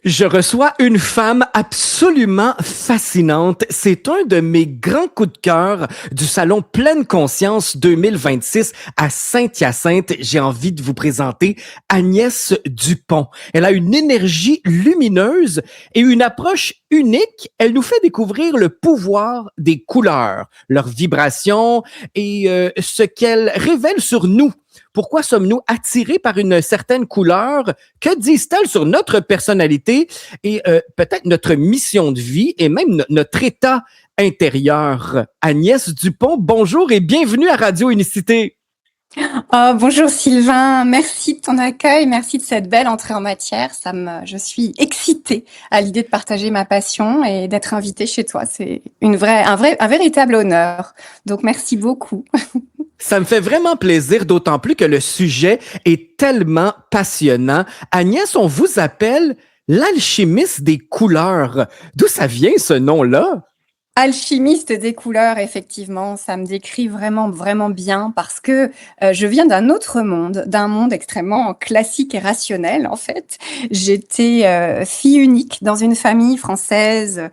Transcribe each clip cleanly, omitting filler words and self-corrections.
Je reçois une femme absolument fascinante. C'est un de mes grands coups de cœur du Salon Pleine Conscience 2026 à Saint-Hyacinthe. J'ai envie de vous présenter Agnès Dupont. Elle a une énergie lumineuse et une approche unique. Elle nous fait découvrir le pouvoir des couleurs, leurs vibrations et ce qu'elles révèlent sur nous. Pourquoi sommes-nous attirés par une certaine couleur? Que disent-elles sur notre personnalité et peut-être notre mission de vie et même notre état intérieur? Agnès Dupont, bonjour et bienvenue à Radio Unicité. Oh, bonjour Sylvain, merci de ton accueil, merci de cette belle entrée en matière. Je suis excitée à l'idée de partager ma passion et d'être invitée chez toi. C'est un véritable honneur. Donc merci beaucoup. Ça me fait vraiment plaisir, d'autant plus que le sujet est tellement passionnant. Agnès, on vous appelle l'alchimiste des couleurs. D'où ça vient ce nom-là? Alchimiste des couleurs, effectivement, ça me décrit vraiment, vraiment bien parce que je viens d'un monde extrêmement classique et rationnel, en fait. J'étais fille unique dans une famille française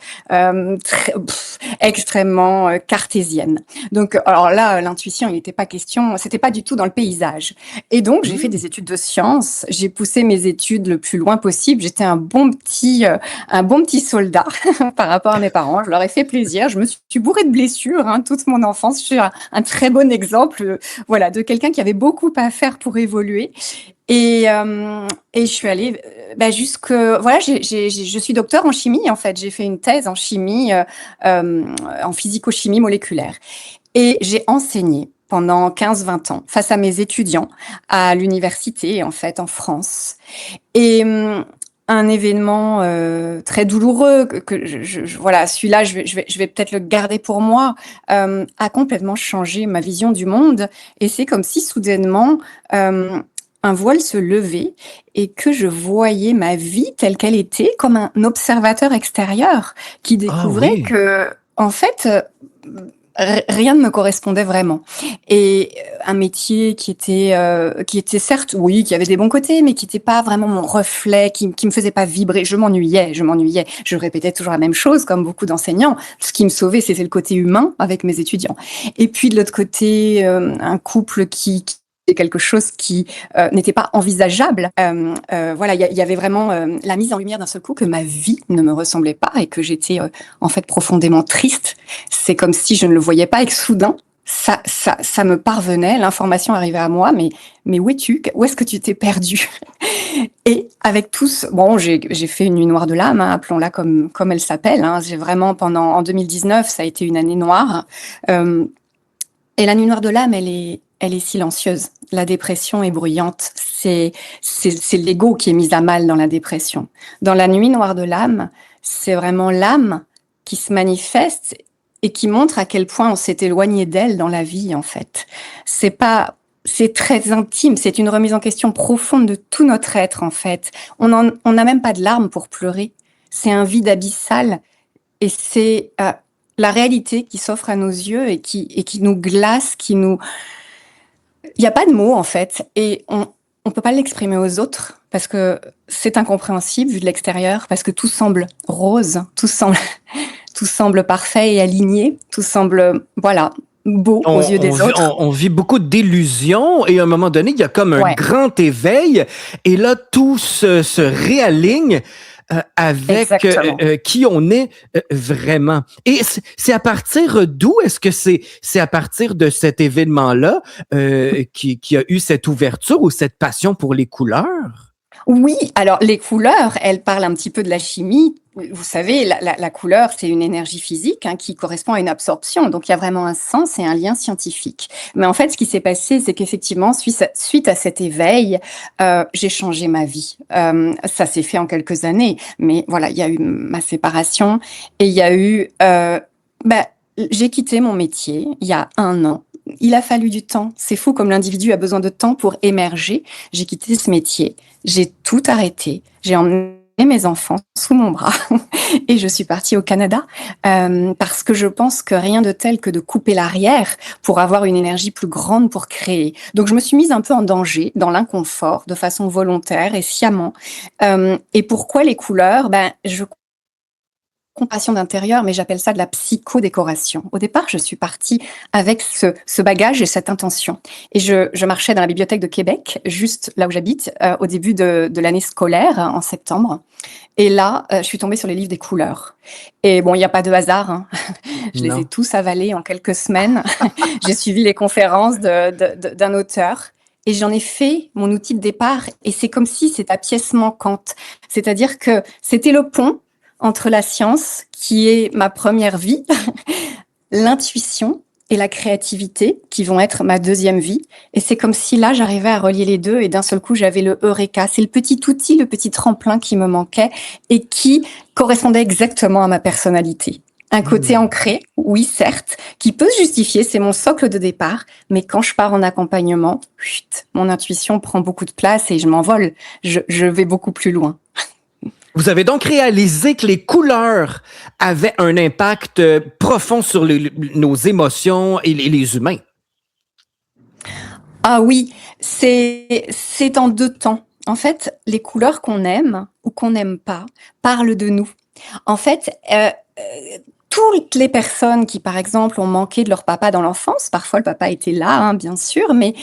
extrêmement cartésienne. Donc, alors là, l'intuition, il n'était pas question, c'était pas du tout dans le paysage. Et donc, j'ai fait des études de sciences, j'ai poussé mes études le plus loin possible. J'étais un bon petit soldat par rapport à mes parents. Je leur ai fait plaisir. Je me suis bourrée de blessures toute mon enfance. Je suis un très bon exemple, voilà, de quelqu'un qui avait beaucoup à faire pour évoluer. Et je suis allée je suis docteur en chimie en fait. J'ai fait une thèse en chimie, en physico-chimie moléculaire, et j'ai enseigné pendant 15-20 ans face à mes étudiants à l'université en fait en France. Et un événement très douloureux voilà, celui-là je vais peut-être le garder pour moi, a complètement changé ma vision du monde, et c'est comme si soudainement un voile se levait et que je voyais ma vie telle qu'elle était comme un observateur extérieur qui Ah découvrait oui. que en fait rien ne me correspondait vraiment. Et un métier qui était certes, oui, qui avait des bons côtés, mais qui n'était pas vraiment mon reflet, qui me faisait pas vibrer. Je m'ennuyais. Je répétais toujours la même chose, comme beaucoup d'enseignants. Ce qui me sauvait, c'était le côté humain avec mes étudiants. Et puis de l'autre côté, un couple qui quelque chose qui n'était pas envisageable. Voilà, il y avait vraiment la mise en lumière d'un seul coup que ma vie ne me ressemblait pas et que j'étais en fait profondément triste. C'est comme si je ne le voyais pas et que soudain, ça me parvenait, l'information arrivait à moi, mais où es-tu? Où est-ce que tu t'es perdu? Et avec tous, bon, j'ai fait une nuit noire de l'âme, appelons-la comme elle s'appelle. J'ai vraiment, en 2019, ça a été une année noire. Et la nuit noire de l'âme, elle est silencieuse. La dépression est bruyante. C'est l'ego qui est mis à mal dans la dépression. Dans la nuit noire de l'âme, c'est vraiment l'âme qui se manifeste et qui montre à quel point on s'est éloigné d'elle dans la vie, en fait. C'est très intime. C'est une remise en question profonde de tout notre être, en fait. On n'a même pas de larmes pour pleurer. C'est un vide abyssal. Et c'est la réalité qui s'offre à nos yeux et qui nous glace, Il n'y a pas de mots, en fait, et on peut pas l'exprimer aux autres parce que c'est incompréhensible vu de l'extérieur, parce que tout semble rose, tout semble parfait et aligné, tout semble, voilà, beau aux yeux des autres. On vit beaucoup d'illusions et à un moment donné, il y a comme un Ouais, grand éveil et là, tout se réaligne avec exactement. qui on est vraiment. Et c'est à partir d'où est-ce que c'est à partir de cet événement-là qui a eu cette ouverture ou cette passion pour les couleurs? Oui, alors les couleurs, elles parlent un petit peu de la chimie. Vous savez, la couleur, c'est une énergie physique qui correspond à une absorption. Donc, il y a vraiment un sens et un lien scientifique. Mais en fait, ce qui s'est passé, c'est qu'effectivement, suite à cet éveil, j'ai changé ma vie. Ça s'est fait en quelques années. Mais voilà, il y a eu ma séparation et il y a eu... j'ai quitté mon métier il y a 1 an. Il a fallu du temps. C'est fou comme l'individu a besoin de temps pour émerger. J'ai quitté ce métier. J'ai tout arrêté. J'ai emmené mes enfants sous mon bras et je suis partie au Canada parce que je pense que rien de tel que de couper l'arrière pour avoir une énergie plus grande pour créer. Donc je me suis mise un peu en danger, dans l'inconfort, de façon volontaire et sciemment. Et pourquoi les couleurs? Ben, je compassion d'intérieur, mais j'appelle ça de la psychodécoration. Au départ, je suis partie avec ce bagage et cette intention. Et je marchais dans la bibliothèque de Québec, juste là où j'habite, au début de l'année scolaire, en septembre. Et là, je suis tombée sur les livres des couleurs. Et bon, il n'y a pas de hasard, hein. Je les ai Non. tous avalés en quelques semaines. J'ai suivi les conférences d'un auteur. Et j'en ai fait mon outil de départ. Et c'est comme si c'était la pièce manquante. C'est-à-dire que c'était le pont entre la science, qui est ma première vie, l'intuition et la créativité, qui vont être ma deuxième vie. Et c'est comme si là, j'arrivais à relier les deux et d'un seul coup, j'avais le Eureka. C'est le petit outil, le petit tremplin qui me manquait et qui correspondait exactement à ma personnalité. Un côté ancré, oui, certes, qui peut se justifier, c'est mon socle de départ, mais quand je pars en accompagnement, chut, mon intuition prend beaucoup de place et je m'envole. Je vais beaucoup plus loin. Vous avez donc réalisé que les couleurs avaient un impact profond sur nos émotions et les humains. Ah oui, c'est en 2 temps. En fait, les couleurs qu'on aime ou qu'on n'aime pas parlent de nous. En fait, toutes les personnes qui, par exemple, ont manqué de leur papa dans l'enfance, parfois le papa était là, hein, bien sûr, mais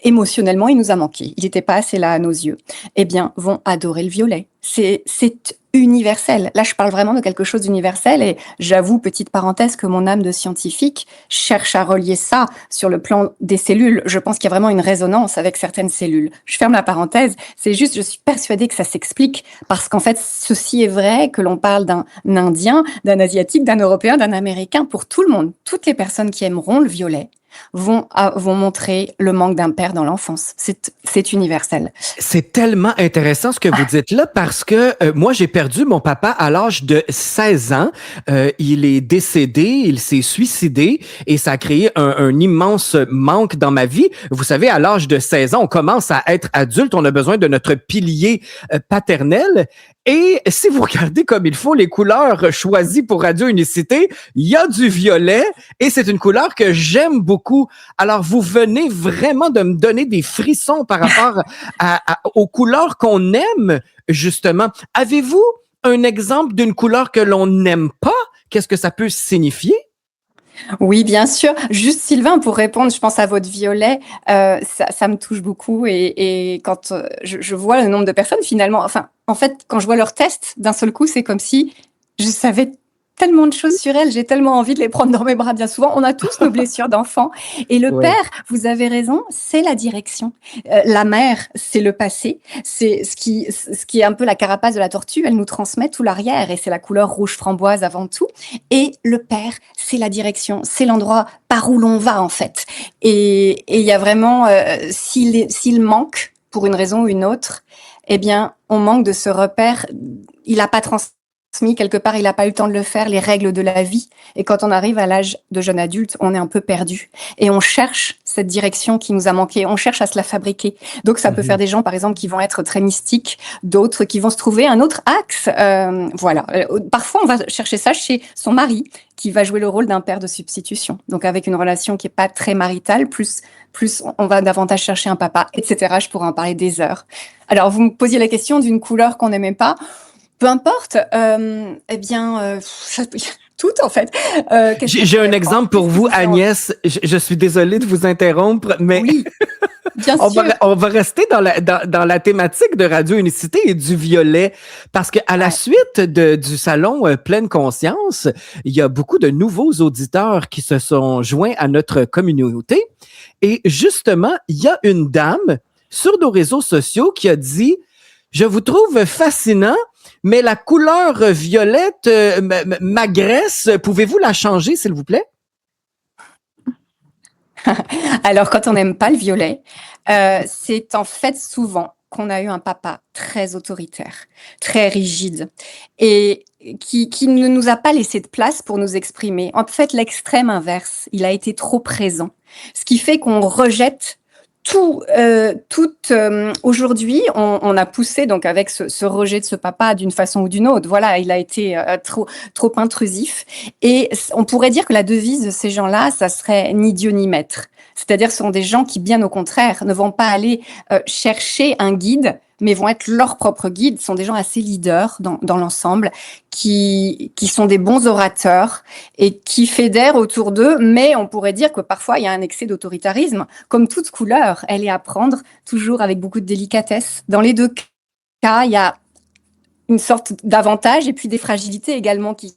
émotionnellement, il nous a manqué. Il n'était pas assez là à nos yeux. Eh bien, vont adorer le violet. C'est universel. Là, je parle vraiment de quelque chose d'universel et j'avoue, petite parenthèse, que mon âme de scientifique cherche à relier ça sur le plan des cellules. Je pense qu'il y a vraiment une résonance avec certaines cellules. Je ferme la parenthèse. C'est juste, je suis persuadée que ça s'explique parce qu'en fait, ceci est vrai que l'on parle d'un Indien, d'un Asiatique, d'un Européen, d'un Américain, pour tout le monde. Toutes les personnes qui aimeront le violet vont montrer le manque d'un père dans l'enfance. C'est universel. C'est tellement intéressant ce que vous dites là parce que moi, j'ai perdu mon papa à l'âge de 16 ans. Il est décédé, il s'est suicidé et ça a créé un immense manque dans ma vie. Vous savez, à l'âge de 16 ans, on commence à être adulte, on a besoin de notre pilier paternel. Et si vous regardez comme il faut les couleurs choisies pour Radio Unicité, il y a du violet et c'est une couleur que j'aime beaucoup. Alors, vous venez vraiment de me donner des frissons par rapport aux couleurs qu'on aime, justement. Avez-vous un exemple d'une couleur que l'on n'aime pas? Qu'est-ce que ça peut signifier? Oui, bien sûr. Juste Sylvain, pour répondre, je pense à votre violet, ça me touche beaucoup et quand je vois le nombre de personnes finalement, enfin, en fait, quand je vois leurs tests, d'un seul coup, c'est comme si je savais tellement de choses sur elles, j'ai tellement envie de les prendre dans mes bras bien souvent. On a tous nos blessures d'enfants. Et le Ouais. père, vous avez raison, c'est la direction. La mère, c'est le passé. C'est ce qui est un peu la carapace de la tortue. Elle nous transmet tout l'arrière et c'est la couleur rouge framboise avant tout. Et le père, c'est la direction. C'est l'endroit par où l'on va, en fait. Et il y a vraiment, s'il manque pour une raison ou une autre, eh bien, on manque de ce repère. Il n'a pas transmis quelque part, il n'a pas eu le temps de le faire, les règles de la vie. Et quand on arrive à l'âge de jeune adulte, on est un peu perdu. Et on cherche cette direction qui nous a manqué, on cherche à se la fabriquer. Donc ça peut faire des gens, par exemple, qui vont être très mystiques, d'autres qui vont se trouver un autre axe. Voilà. Parfois, on va chercher ça chez son mari, qui va jouer le rôle d'un père de substitution. Donc avec une relation qui est pas très maritale, plus on va davantage chercher un papa, etc. Je pourrais en parler des heures. Alors, vous me posiez la question d'une couleur qu'on n'aimait pas. Peu importe, eh bien, tout en fait. J'ai un exemple pour vous, Agnès. Je suis désolée de vous interrompre, mais oui, bien on sûr. on va rester dans la thématique de Radio Unicité et du violet. Parce que à la suite du salon Pleine Conscience, il y a beaucoup de nouveaux auditeurs qui se sont joints à notre communauté. Et justement, il y a une dame sur nos réseaux sociaux qui a dit « Je vous trouve fascinant, mais la couleur violette m'agresse. Pouvez-vous la changer, s'il vous plaît? » Alors, quand on n'aime pas le violet, c'est en fait souvent qu'on a eu un papa très autoritaire, très rigide et qui ne nous a pas laissé de place pour nous exprimer. En fait, l'extrême inverse, il a été trop présent, ce qui fait qu'on rejette Aujourd'hui, on a poussé donc avec ce rejet de ce papa d'une façon ou d'une autre. Voilà, il a été trop intrusif. Et on pourrait dire que la devise de ces gens-là, ça serait ni Dieu ni maître. C'est-à-dire, ce sont des gens qui, bien au contraire, ne vont pas aller chercher un guide, mais vont être leur propre guide. Ce sont des gens assez leaders dans l'ensemble, qui sont des bons orateurs et qui fédèrent autour d'eux. Mais on pourrait dire que parfois, il y a un excès d'autoritarisme. Comme toute couleur, elle est à prendre toujours avec beaucoup de délicatesse. Dans les deux cas, il y a une sorte d'avantage et puis des fragilités également qui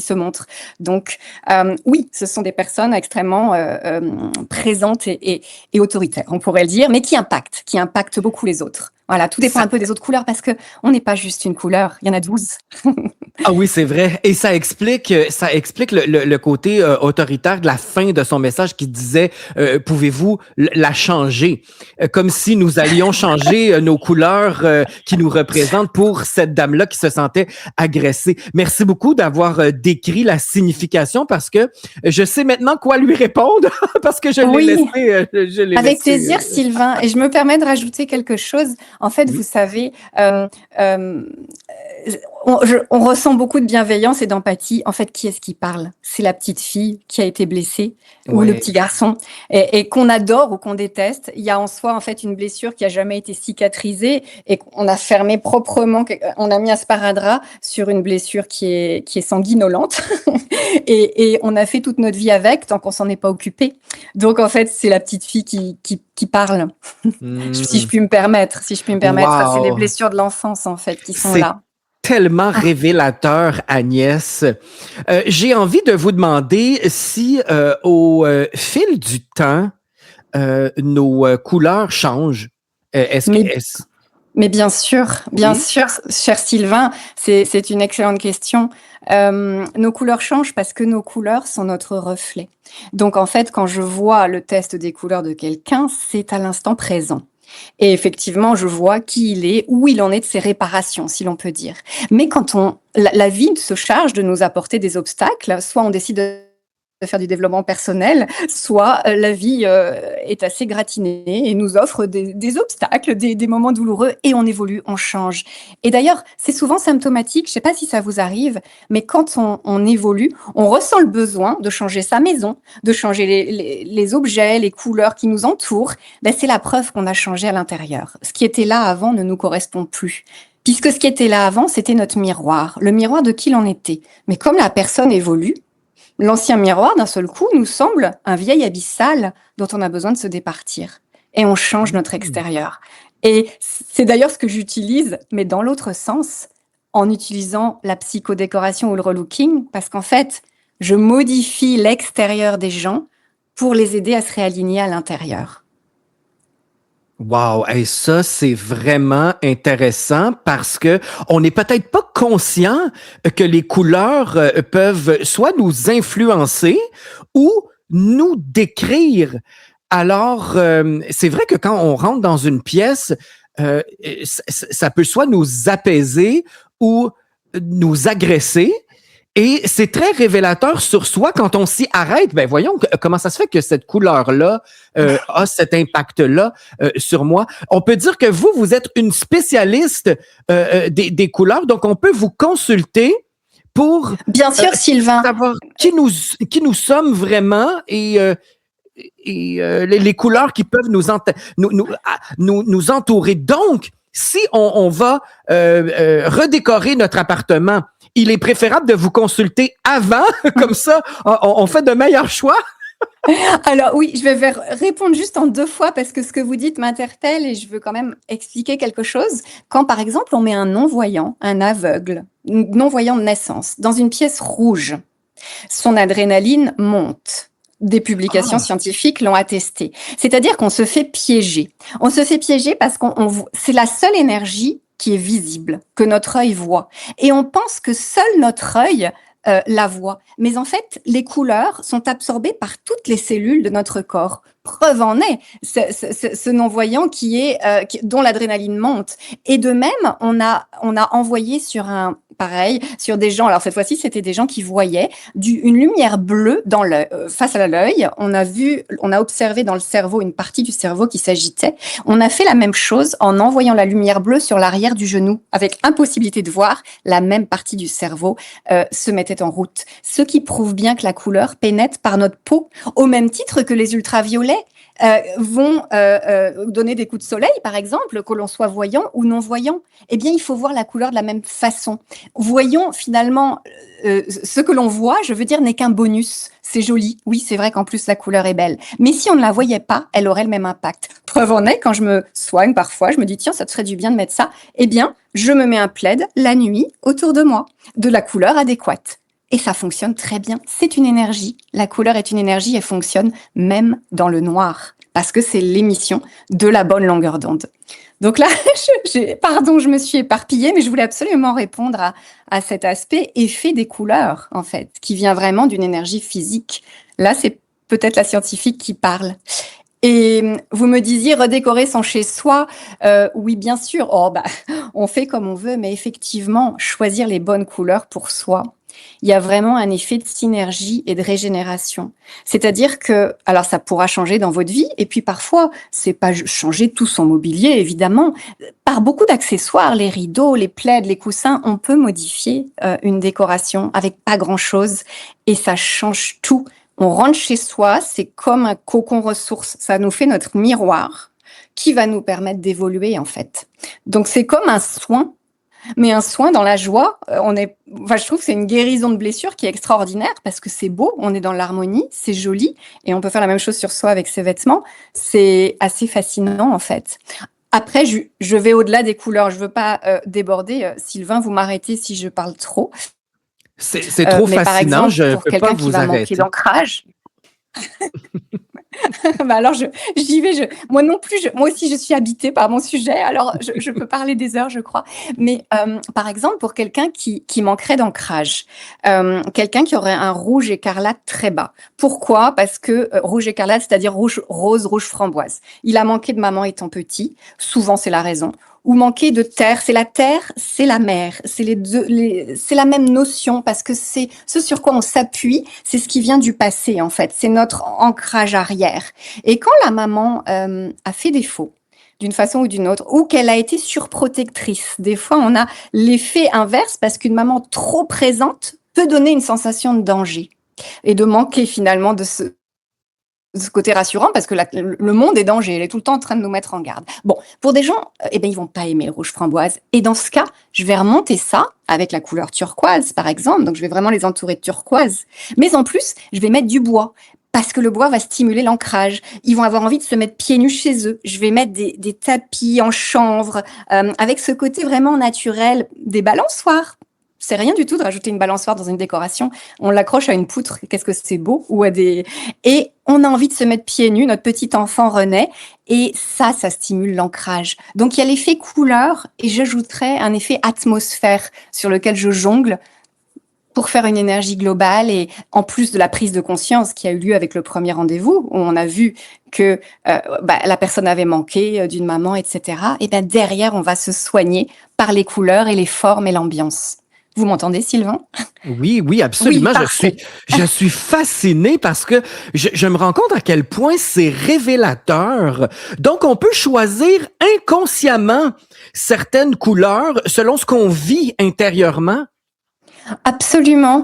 se montrent. Donc, oui, ce sont des personnes extrêmement présentes et autoritaires, on pourrait le dire, mais qui impactent beaucoup les autres. Voilà, tout dépend un peu des autres couleurs parce que on n'est pas juste une couleur, il y en a 12. Ah oui, c'est vrai. Et ça explique le côté autoritaire de la fin de son message qui disait pouvez-vous la changer? Comme si nous allions changer nos couleurs qui nous représentent pour cette dame-là qui se sentait agressée. Merci beaucoup d'avoir décrit la signification parce que je sais maintenant quoi lui répondre parce que je l'ai Avec laissé. plaisir, Sylvain. Et je me permets de rajouter quelque chose. En fait, Oui. vous savez, on ressent beaucoup de bienveillance et d'empathie. En fait, qui est-ce qui parle? C'est la petite fille qui a été blessée ou le Ouais. petit garçon. Et qu'on adore ou qu'on déteste, il y a en soi en fait une blessure qui a jamais été cicatrisée et qu'on a fermé proprement, on a mis un sparadrap sur une blessure qui est sanguinolente et on a fait toute notre vie avec tant qu'on s'en est pas occupé. Donc en fait, c'est la petite fille qui parle. Si je puis me permettre, c'est les Wow. blessures de l'enfance en fait qui sont C'est là. tellement révélateur, Agnès. J'ai envie de vous demander si, au fil du temps, nos couleurs changent. Est-ce que... Mais Est-ce... Mais bien sûr, Oui? cher Sylvain, c'est une excellente question. Nos couleurs changent parce que nos couleurs sont notre reflet. Donc en fait, quand je vois le test des couleurs de quelqu'un, c'est à l'instant présent. Et effectivement, je vois qui il est, où il en est de ses réparations, si l'on peut dire. Mais quand la vie se charge de nous apporter des obstacles, soit on décide de faire du développement personnel, soit la vie est assez gratinée et nous offre des obstacles, des moments douloureux et on évolue, on change. Et d'ailleurs, c'est souvent symptomatique, je ne sais pas si ça vous arrive, mais quand on évolue, on ressent le besoin de changer sa maison, de changer les objets, les couleurs qui nous entourent. Ben, c'est la preuve qu'on a changé à l'intérieur. Ce qui était là avant ne nous correspond plus. Puisque ce qui était là avant, c'était notre miroir, le miroir de qui l'on était. Mais comme la personne évolue, l'ancien miroir, d'un seul coup, nous semble un vieil abyssal dont on a besoin de se départir. Et on change notre extérieur. Et c'est d'ailleurs ce que j'utilise, mais dans l'autre sens, en utilisant la psychodécoration ou le relooking, parce qu'en fait, je modifie l'extérieur des gens pour les aider à se réaligner à l'intérieur. Wow, et ça c'est vraiment intéressant parce que on n'est peut-être pas conscient que les couleurs peuvent soit nous influencer ou nous décrire. Alors, c'est vrai que quand on rentre dans une pièce, ça peut soit nous apaiser ou nous agresser. Et c'est très révélateur sur soi quand on s'y arrête. Ben voyons comment ça se fait que cette couleur-là a cet impact-là sur moi. On peut dire que vous êtes une spécialiste des couleurs, donc on peut vous consulter pour Bien sûr, Sylvain. savoir qui nous sommes vraiment et les couleurs qui peuvent nous entourer. Donc, si on va redécorer notre appartement, il est préférable de vous consulter avant, comme ça, on fait de meilleurs choix. Alors oui, je vais répondre juste en 2 fois parce que ce que vous dites m'interpelle et je veux quand même expliquer quelque chose. Quand par exemple on met un non-voyant, un aveugle, non-voyant de naissance, dans une pièce rouge, son adrénaline monte. Des publications scientifiques l'ont attesté. C'est-à-dire qu'on se fait piéger. On se fait piéger parce c'est la seule énergie qui est visible, que notre œil voit. Et on pense que seul notre œil la voit. Mais en fait, les couleurs sont absorbées par toutes les cellules de notre corps. Preuve en est, ce non-voyant dont l'adrénaline monte. Et de même, on a envoyé sur un pareil, sur des gens. Alors cette fois-ci, c'était des gens qui voyaient une lumière bleue face à l'œil. On a observé dans le cerveau une partie du cerveau qui s'agitait. On a fait la même chose en envoyant la lumière bleue sur l'arrière du genou, avec impossibilité de voir. La même partie du cerveau se mettait en route. Ce qui prouve bien que la couleur pénètre par notre peau, au même titre que les ultraviolets vont donner des coups de soleil, par exemple, que l'on soit voyant ou non-voyant. Eh bien, il faut voir la couleur de la même façon. Voyons, finalement, ce que l'on voit, je veux dire, n'est qu'un bonus. C'est joli. Oui, c'est vrai qu'en plus, la couleur est belle. Mais si on ne la voyait pas, elle aurait le même impact. Preuve en est, quand je me soigne parfois, je me dis, tiens, ça te ferait du bien de mettre ça. Eh bien, je me mets un plaid la nuit autour de moi, de la couleur adéquate. Et ça fonctionne très bien. C'est une énergie. La couleur est une énergie et fonctionne même dans le noir, parce que c'est l'émission de la bonne longueur d'onde. Donc là, pardon, je me suis éparpillée, mais je voulais absolument répondre à cet aspect effet des couleurs, en fait, qui vient vraiment d'une énergie physique. Là, c'est peut-être la scientifique qui parle. Et vous me disiez redécorer son chez-soi. Oui, bien sûr. On fait comme on veut, mais effectivement, choisir les bonnes couleurs pour soi. Il y a vraiment un effet de synergie et de régénération. C'est-à-dire que, alors ça pourra changer dans votre vie, et puis parfois, c'est pas changer tout son mobilier, évidemment. Par beaucoup d'accessoires, les rideaux, les plaids, les coussins, on peut modifier une décoration avec pas grand-chose, et ça change tout. On rentre chez soi, c'est comme un cocon ressource. Ça nous fait notre miroir qui va nous permettre d'évoluer, en fait. Donc, c'est comme un soin, mais un soin dans la joie. Je trouve que c'est une guérison de blessure qui est extraordinaire parce que c'est beau, on est dans l'harmonie, c'est joli et on peut faire la même chose sur soi avec ses vêtements. C'est assez fascinant, en fait. Après, je vais au-delà des couleurs. Je veux pas déborder. Sylvain, vous m'arrêtez si je parle trop. C'est trop Mais par fascinant, exemple, je pour peux pas quelqu'un qui vous va manquer arrêter. d'ancrage, alors j'y vais. Moi non plus, moi aussi je suis habitée par mon sujet. Alors je peux parler des heures, je crois. Mais par exemple, pour quelqu'un qui manquerait d'ancrage, quelqu'un qui aurait un rouge écarlate très bas. Pourquoi? Parce que rouge écarlate, c'est-à-dire rouge rose, rouge framboise. Il a manqué de maman étant petit. Souvent, c'est la raison. Ou manquer de terre. C'est la terre, c'est la mer. C'est c'est la même notion parce que c'est ce sur quoi on s'appuie. C'est ce qui vient du passé, en fait. C'est notre ancrage arrière. Et quand la maman a fait défaut, d'une façon ou d'une autre, ou qu'elle a été surprotectrice, des fois on a l'effet inverse parce qu'une maman trop présente peut donner une sensation de danger et de manquer finalement de ce côté rassurant parce que le monde est danger, elle est tout le temps en train de nous mettre en garde. Bon, pour des gens, ils vont pas aimer le rouge framboise. Et dans ce cas, je vais remonter ça avec la couleur turquoise, par exemple. Donc, je vais vraiment les entourer de turquoise. Mais en plus, je vais mettre du bois parce que le bois va stimuler l'ancrage. Ils vont avoir envie de se mettre pieds nus chez eux. Je vais mettre des tapis en chanvre avec ce côté vraiment naturel, des balançoires. C'est rien du tout de rajouter une balançoire dans une décoration. On l'accroche à une poutre, qu'est-ce que c'est beau, et on a envie de se mettre pieds nus, notre petit enfant renaît, et ça stimule l'ancrage. Donc il y a l'effet couleur, et j'ajouterais un effet atmosphère sur lequel je jongle pour faire une énergie globale, et en plus de la prise de conscience qui a eu lieu avec le premier rendez-vous, où on a vu que la personne avait manqué d'une maman, etc. Et bien derrière, on va se soigner par les couleurs et les formes et l'ambiance. Vous m'entendez, Sylvain? Oui, oui, Oui, absolument. parfait. Je suis fasciné parce que je me rends compte à quel point c'est révélateur. Donc, on peut choisir inconsciemment certaines couleurs selon ce qu'on vit intérieurement. Absolument,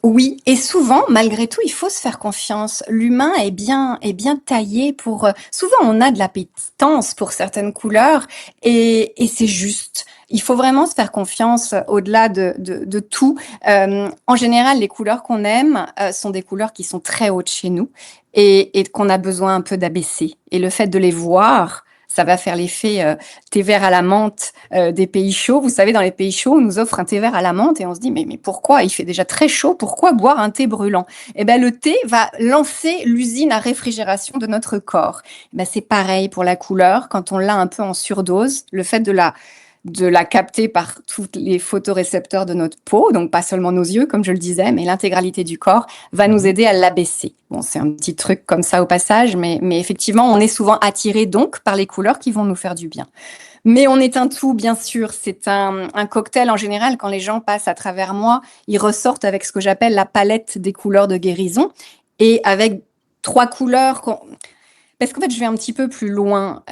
oui, et souvent, malgré tout, il faut se faire confiance. L'humain est bien taillé pour, souvent on a de l'appétence pour certaines couleurs et c'est juste. Il faut vraiment se faire confiance au-delà de tout. En général, les couleurs qu'on aime sont des couleurs qui sont très hautes chez nous et qu'on a besoin un peu d'abaisser. Et le fait de les voir, ça va faire l'effet thé vert à la menthe des pays chauds. Vous savez, dans les pays chauds, on nous offre un thé vert à la menthe et on se dit, mais pourquoi? Il fait déjà très chaud, pourquoi boire un thé brûlant? Eh bien, le thé va lancer l'usine à réfrigération de notre corps. Eh ben, c'est pareil pour la couleur. Quand on l'a un peu en surdose, le fait de la capter par tous les photorécepteurs de notre peau, donc pas seulement nos yeux, comme je le disais, mais l'intégralité du corps, va nous aider à l'abaisser. Bon, c'est un petit truc comme ça au passage, mais effectivement, on est souvent attiré donc par les couleurs qui vont nous faire du bien. Mais on est un tout, bien sûr. C'est un cocktail en général. Quand les gens passent à travers moi, ils ressortent avec ce que j'appelle la palette des couleurs de guérison et avec 3 couleurs. Parce qu'en fait, je vais un petit peu plus loin.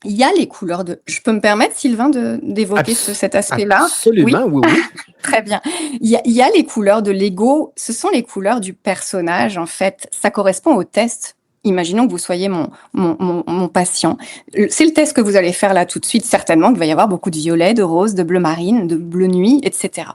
Il y a les couleurs de. Je peux me permettre, Sylvain, d'évoquer cet aspect-là? Oui, Absolument, oui, oui. très bien. Il y a les couleurs de l'ego. Ce sont les couleurs du personnage, en fait. Ça correspond au test. Imaginons que vous soyez mon patient. C'est le test que vous allez faire là tout de suite. Certainement qu'il va y avoir beaucoup de violet, de rose, de bleu marine, de bleu nuit, etc.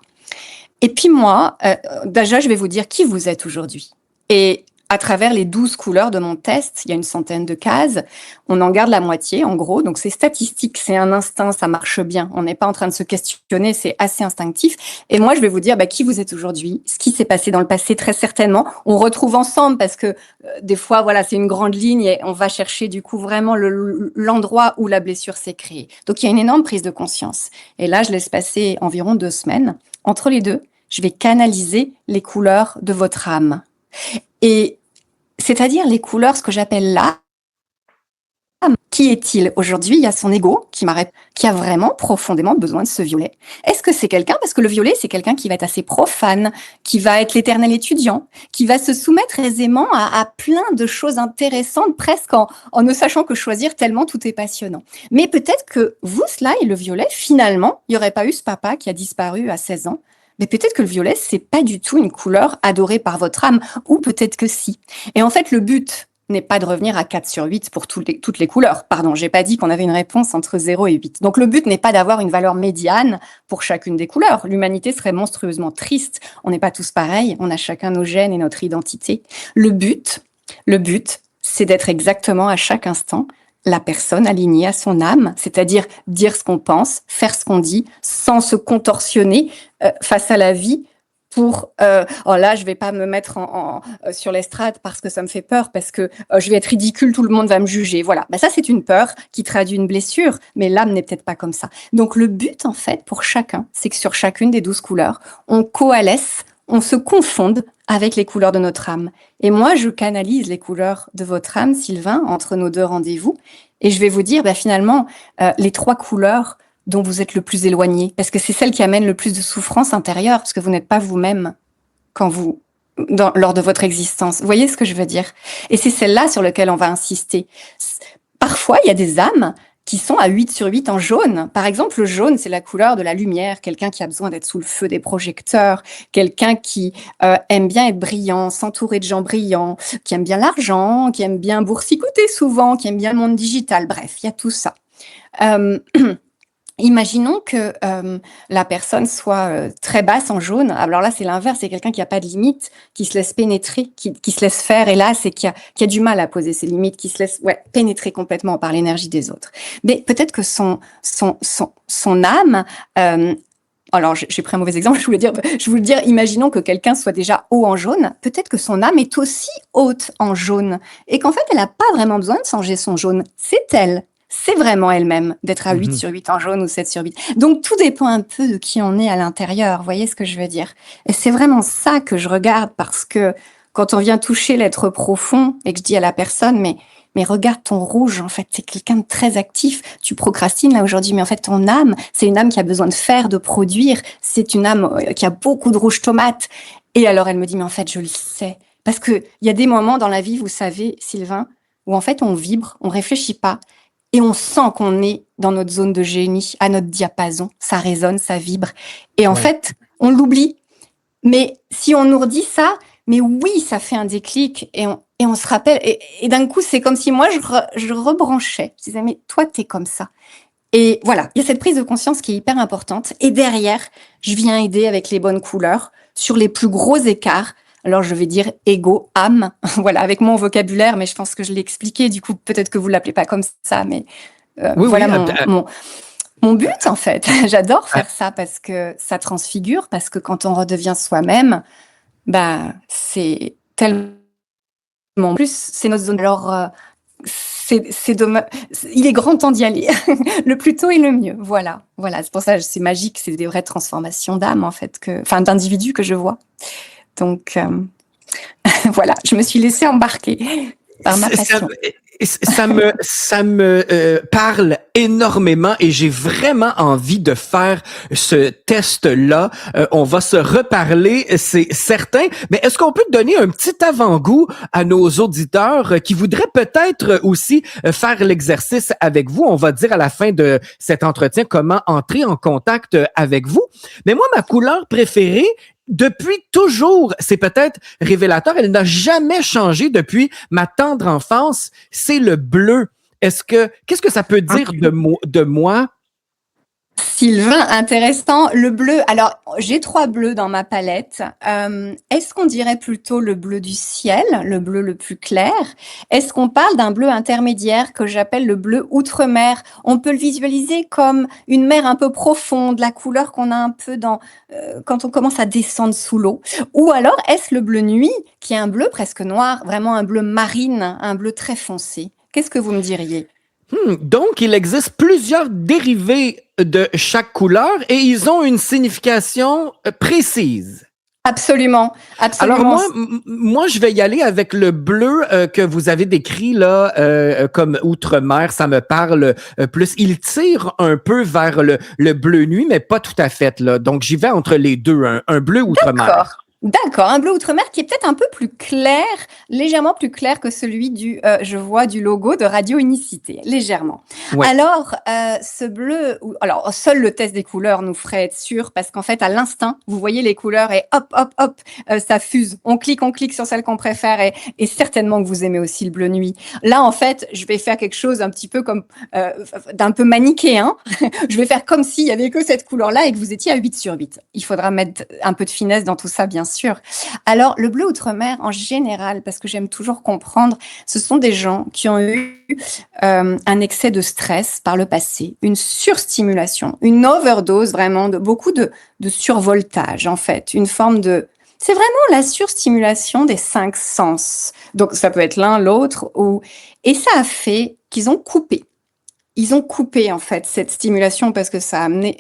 Et puis moi, déjà, je vais vous dire qui vous êtes aujourd'hui. Et à travers les 12 couleurs de mon test, il y a une centaine de cases, on en garde la moitié, en gros. Donc, c'est statistique, c'est un instinct, ça marche bien. On n'est pas en train de se questionner, c'est assez instinctif. Et moi, je vais vous dire qui vous êtes aujourd'hui, ce qui s'est passé dans le passé, très certainement. On retrouve ensemble parce que des fois, voilà, c'est une grande ligne et on va chercher du coup vraiment l'endroit où la blessure s'est créée. Donc, il y a une énorme prise de conscience. Et là, je laisse passer environ 2 semaines. Entre les deux, je vais canaliser les couleurs de votre âme. Et c'est-à-dire les couleurs, ce que j'appelle l'âme. Qui est-il aujourd'hui? Il y a son ego qui a vraiment profondément besoin de ce violet. Est-ce que c'est quelqu'un, parce que le violet, c'est quelqu'un qui va être assez profane, qui va être l'éternel étudiant, qui va se soumettre aisément à plein de choses intéressantes, presque en ne sachant que choisir tellement tout est passionnant. Mais peut-être que vous, cela et le violet, finalement, il n'y aurait pas eu ce papa qui a disparu à 16 ans. Mais peut-être que le violet, c'est pas du tout une couleur adorée par votre âme, ou peut-être que si. Et en fait, le but n'est pas de revenir à 4/8 pour toutes les couleurs. Pardon, j'ai pas dit qu'on avait une réponse entre 0 et 8. Donc le but n'est pas d'avoir une valeur médiane pour chacune des couleurs. L'humanité serait monstrueusement triste. On n'est pas tous pareils, on a chacun nos gènes et notre identité. Le but, c'est d'être exactement à chaque instant la personne alignée à son âme, c'est-à-dire dire ce qu'on pense, faire ce qu'on dit, sans se contorsionner face à la vie pour oh là, je vais pas me mettre sur l'estrade parce que ça me fait peur, parce que je vais être ridicule, tout le monde va me juger. Voilà, ça c'est une peur qui traduit une blessure, mais l'âme n'est peut-être pas comme ça. Donc le but en fait pour chacun, c'est que sur chacune des 12 couleurs, on coalesce, on se confonde avec les couleurs de notre âme. Et moi, je canalise les couleurs de votre âme, Sylvain, entre nos 2 rendez-vous, et je vais vous dire finalement les 3 couleurs dont vous êtes le plus éloigné, parce que c'est celle qui amène le plus de souffrance intérieure, parce que vous n'êtes pas vous-même lors de votre existence. Vous voyez ce que je veux dire? Et c'est celle-là sur laquelle on va insister. Parfois, il y a des âmes qui sont à 8/8 en jaune. Par exemple, le jaune, c'est la couleur de la lumière, quelqu'un qui a besoin d'être sous le feu des projecteurs, quelqu'un qui aime bien être brillant, s'entourer de gens brillants, qui aime bien l'argent, qui aime bien boursicoter souvent, qui aime bien le monde digital. Bref, il y a tout ça. Imaginons que la personne soit très basse en jaune. Alors là, c'est l'inverse, c'est quelqu'un qui n'a pas de limite, qui se laisse pénétrer, qui se laisse faire, et là, c'est qui a du mal à poser ses limites, qui se laisse pénétrer complètement par l'énergie des autres. Mais peut-être que son âme... alors, j'ai pris un mauvais exemple, je voulais dire, imaginons que quelqu'un soit déjà haut en jaune, peut-être que son âme est aussi haute en jaune, et qu'en fait, elle n'a pas vraiment besoin de changer son jaune, c'est elle. C'est vraiment elle-même d'être à 8/8 en jaune ou 7/8. Donc, tout dépend un peu de qui on est à l'intérieur. Vous voyez ce que je veux dire? Et c'est vraiment ça que je regarde, parce que quand on vient toucher l'être profond et que je dis à la personne, mais regarde ton rouge, en fait, t'es quelqu'un de très actif. Tu procrastines là aujourd'hui, mais en fait, ton âme, c'est une âme qui a besoin de faire, de produire. C'est une âme qui a beaucoup de rouge tomate. Et alors, elle me dit, mais en fait, je le sais. Parce que il y a des moments dans la vie, vous savez, Sylvain, où en fait, on vibre, on réfléchit pas. Et on sent qu'on est dans notre zone de génie, à notre diapason. Ça résonne, ça vibre. Et en fait, on l'oublie. Mais si on nous redit ça, mais oui, ça fait un déclic. Et on se rappelle. Et d'un coup, c'est comme si moi, je rebranchais. Je disais, mais toi, t'es comme ça. Et voilà, il y a cette prise de conscience qui est hyper importante. Et derrière, je viens aider avec les bonnes couleurs sur les plus gros écarts. Alors, je vais dire ego, âme, voilà, avec mon vocabulaire, mais je pense que je l'ai expliqué. Du coup, peut-être que vous l'appelez pas comme ça, mais voilà mon but, en fait. J'adore faire ça parce que ça transfigure, parce que quand on redevient soi-même, c'est tellement plus, c'est notre zone. Alors, c'est dommage. Il est grand temps d'y aller. Le plus tôt est le mieux. Voilà. C'est pour ça que c'est magique. C'est des vraies transformations d'âme, en fait, d'individus que je vois. Donc, voilà, je me suis laissée embarquer par ma passion. Ça me parle énormément et j'ai vraiment envie de faire ce test-là. On va se reparler, c'est certain. Mais est-ce qu'on peut donner un petit avant-goût à nos auditeurs qui voudraient peut-être aussi faire l'exercice avec vous? On va dire à la fin de cet entretien comment entrer en contact avec vous. Mais moi, ma couleur préférée, depuis toujours, c'est peut-être révélateur, elle n'a jamais changé depuis ma tendre enfance, c'est le bleu. Qu'est-ce que ça peut dire de moi? Sylvain, intéressant. Le bleu, alors j'ai 3 bleus dans ma palette. Est-ce qu'on dirait plutôt le bleu du ciel, le bleu le plus clair? Est-ce qu'on parle d'un bleu intermédiaire que j'appelle le bleu outre-mer? On peut le visualiser comme une mer un peu profonde, la couleur qu'on a un peu quand on commence à descendre sous l'eau. Ou alors est-ce le bleu nuit, qui est un bleu presque noir, vraiment un bleu marine, un bleu très foncé? Qu'est-ce que vous me diriez? Donc, il existe plusieurs dérivés de chaque couleur et ils ont une signification précise. Absolument, Alors absolument. moi, je vais y aller avec le bleu que vous avez décrit là comme outre-mer. Ça me parle plus. Il tire un peu vers le bleu nuit, mais pas tout à fait là. Donc j'y vais entre les deux, un bleu outre-mer. D'accord. D'accord, un bleu outre-mer qui est peut-être un peu plus clair, légèrement plus clair que celui je vois du logo de Radio Unicité, légèrement. Ouais. Alors, ce bleu, alors seul le test des couleurs nous ferait être sûr, parce qu'en fait, à l'instinct, vous voyez les couleurs et hop, hop, hop, ça fuse. On clique sur celle qu'on préfère et certainement que vous aimez aussi le bleu nuit. Là, en fait, je vais faire quelque chose un petit peu comme d'un peu manichéen. Je vais faire comme s'il y avait que cette couleur-là et que vous étiez à 8 sur 8. Il faudra mettre un peu de finesse dans tout ça, bien sûr. Alors, le bleu outre-mer, en général, parce que j'aime toujours comprendre, ce sont des gens qui ont eu un excès de stress par le passé, une surstimulation, une overdose vraiment, beaucoup de survoltage, en fait, une forme de... C'est vraiment la surstimulation des 5 sens. Donc, ça peut être l'un, l'autre, et ça a fait qu'ils ont coupé. Ils ont coupé, en fait, cette stimulation parce que ça a amené...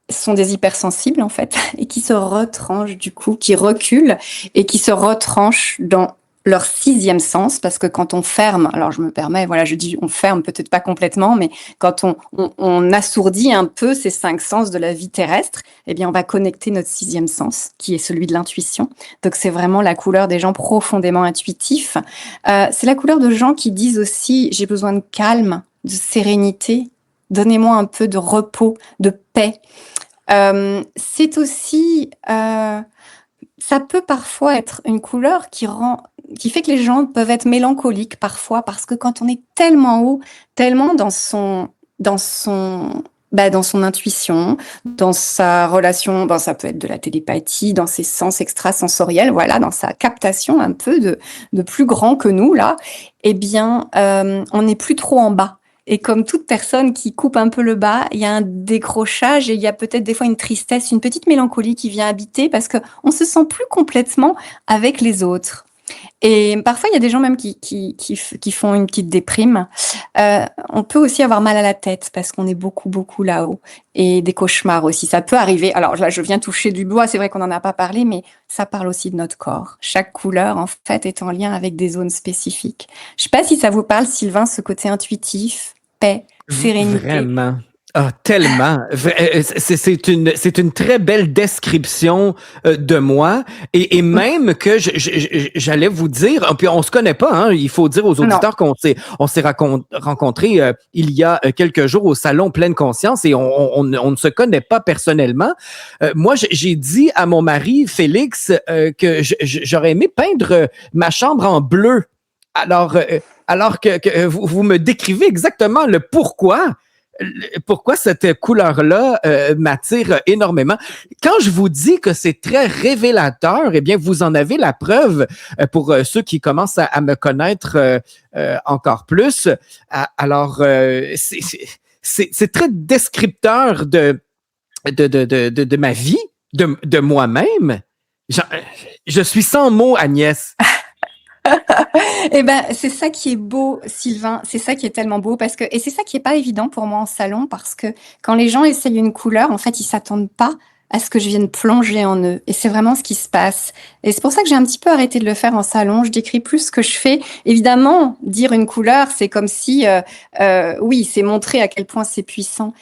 Ce sont des hypersensibles, en fait, et qui se retranchent, du coup, qui reculent et qui se retranchent dans leur 6e sens, parce que quand on ferme, alors je me permets, voilà, je dis on ferme peut-être pas complètement, mais quand on assourdit un peu ces 5 sens de la vie terrestre, eh bien on va connecter notre 6e sens, qui est celui de l'intuition. Donc c'est vraiment la couleur des gens profondément intuitifs. C'est la couleur de gens qui disent aussi j'ai besoin de calme, de sérénité, donnez-moi un peu de repos, de paix. C'est aussi, ça peut parfois être une couleur qui fait que les gens peuvent être mélancoliques parfois, parce que quand on est tellement haut, tellement dans son intuition, dans sa relation, ça peut être de la télépathie, dans ses sens extrasensoriels, voilà, dans sa captation un peu de plus grand que nous là, eh bien, on n'est plus trop en bas. Et comme toute personne qui coupe un peu le bas, il y a un décrochage et il y a peut-être des fois une tristesse, une petite mélancolie qui vient habiter, parce que on se sent plus complètement avec les autres. Et parfois, il y a des gens même qui font une petite déprime. On peut aussi avoir mal à la tête parce qu'on est beaucoup, beaucoup là-haut. Et des cauchemars aussi, ça peut arriver. Alors là, je viens toucher du bois, c'est vrai qu'on n'en a pas parlé, mais ça parle aussi de notre corps. Chaque couleur, en fait, est en lien avec des zones spécifiques. Je sais pas si ça vous parle, Sylvain, ce côté intuitif, paix, sérénité. Vraiment. Ah, tellement. C'est une très belle description de moi et même que j'allais vous dire, puis on se connaît pas, hein, il faut dire aux auditeurs qu'on s'est rencontrés il y a quelques jours au salon Pleine Conscience et on ne se connaît pas personnellement. Moi, j'ai dit à mon mari Félix que j'aurais aimé peindre ma chambre en bleu. Alors que vous me décrivez exactement le pourquoi cette couleur-là m'attire énormément. Quand je vous dis que c'est très révélateur, eh bien, vous en avez la preuve pour ceux qui commencent à me connaître encore plus. Alors, c'est très descripteur de ma vie, de moi-même. Je suis sans mots, Agnès. Eh ben, c'est ça qui est beau, Sylvain. C'est ça qui est tellement beau et c'est ça qui est pas évident pour moi en salon, parce que quand les gens essayent une couleur, en fait, ils s'attendent pas à ce que je vienne plonger en eux. Et c'est vraiment ce qui se passe. Et c'est pour ça que j'ai un petit peu arrêté de le faire en salon. Je décris plus ce que je fais. Évidemment, dire une couleur, c'est comme si, oui, c'est montrer à quel point c'est puissant.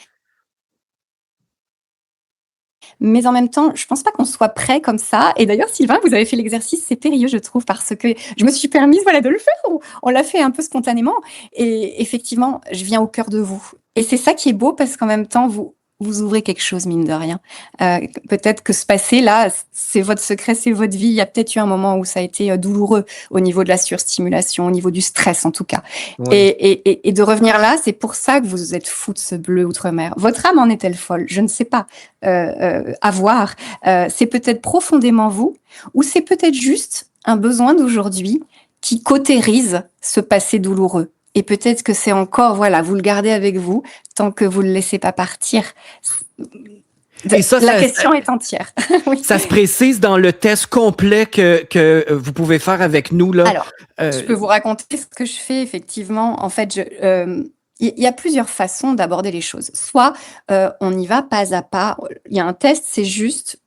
Mais en même temps, je pense pas qu'on soit prêt comme ça. Et d'ailleurs, Sylvain, vous avez fait l'exercice, c'est périlleux, je trouve, parce que je me suis permise, voilà, de le faire. On l'a fait un peu spontanément. Et effectivement, je viens au cœur de vous. Et c'est ça qui est beau, parce qu'en même temps, vous ouvrez quelque chose, mine de rien. Peut-être que ce passé-là, c'est votre secret, c'est votre vie. Il y a peut-être eu un moment où ça a été douloureux au niveau de la surstimulation, au niveau du stress en tout cas. Oui. Et de revenir là, c'est pour ça que vous êtes fou de ce bleu outre-mer. Votre âme en est-elle folle? Je ne sais pas. À voir. C'est peut-être profondément vous, ou c'est peut-être juste un besoin d'aujourd'hui qui cautérise ce passé douloureux. Et peut-être que c'est encore, voilà, vous le gardez avec vous tant que vous ne le laissez pas partir. Et ça, La question est entière. Oui. Ça se précise dans le test complet que vous pouvez faire avec nous, là. Alors, je peux vous raconter ce que je fais, effectivement. En fait, il y a plusieurs façons d'aborder les choses. Soit on y va pas à pas. Il y a un test, c'est juste,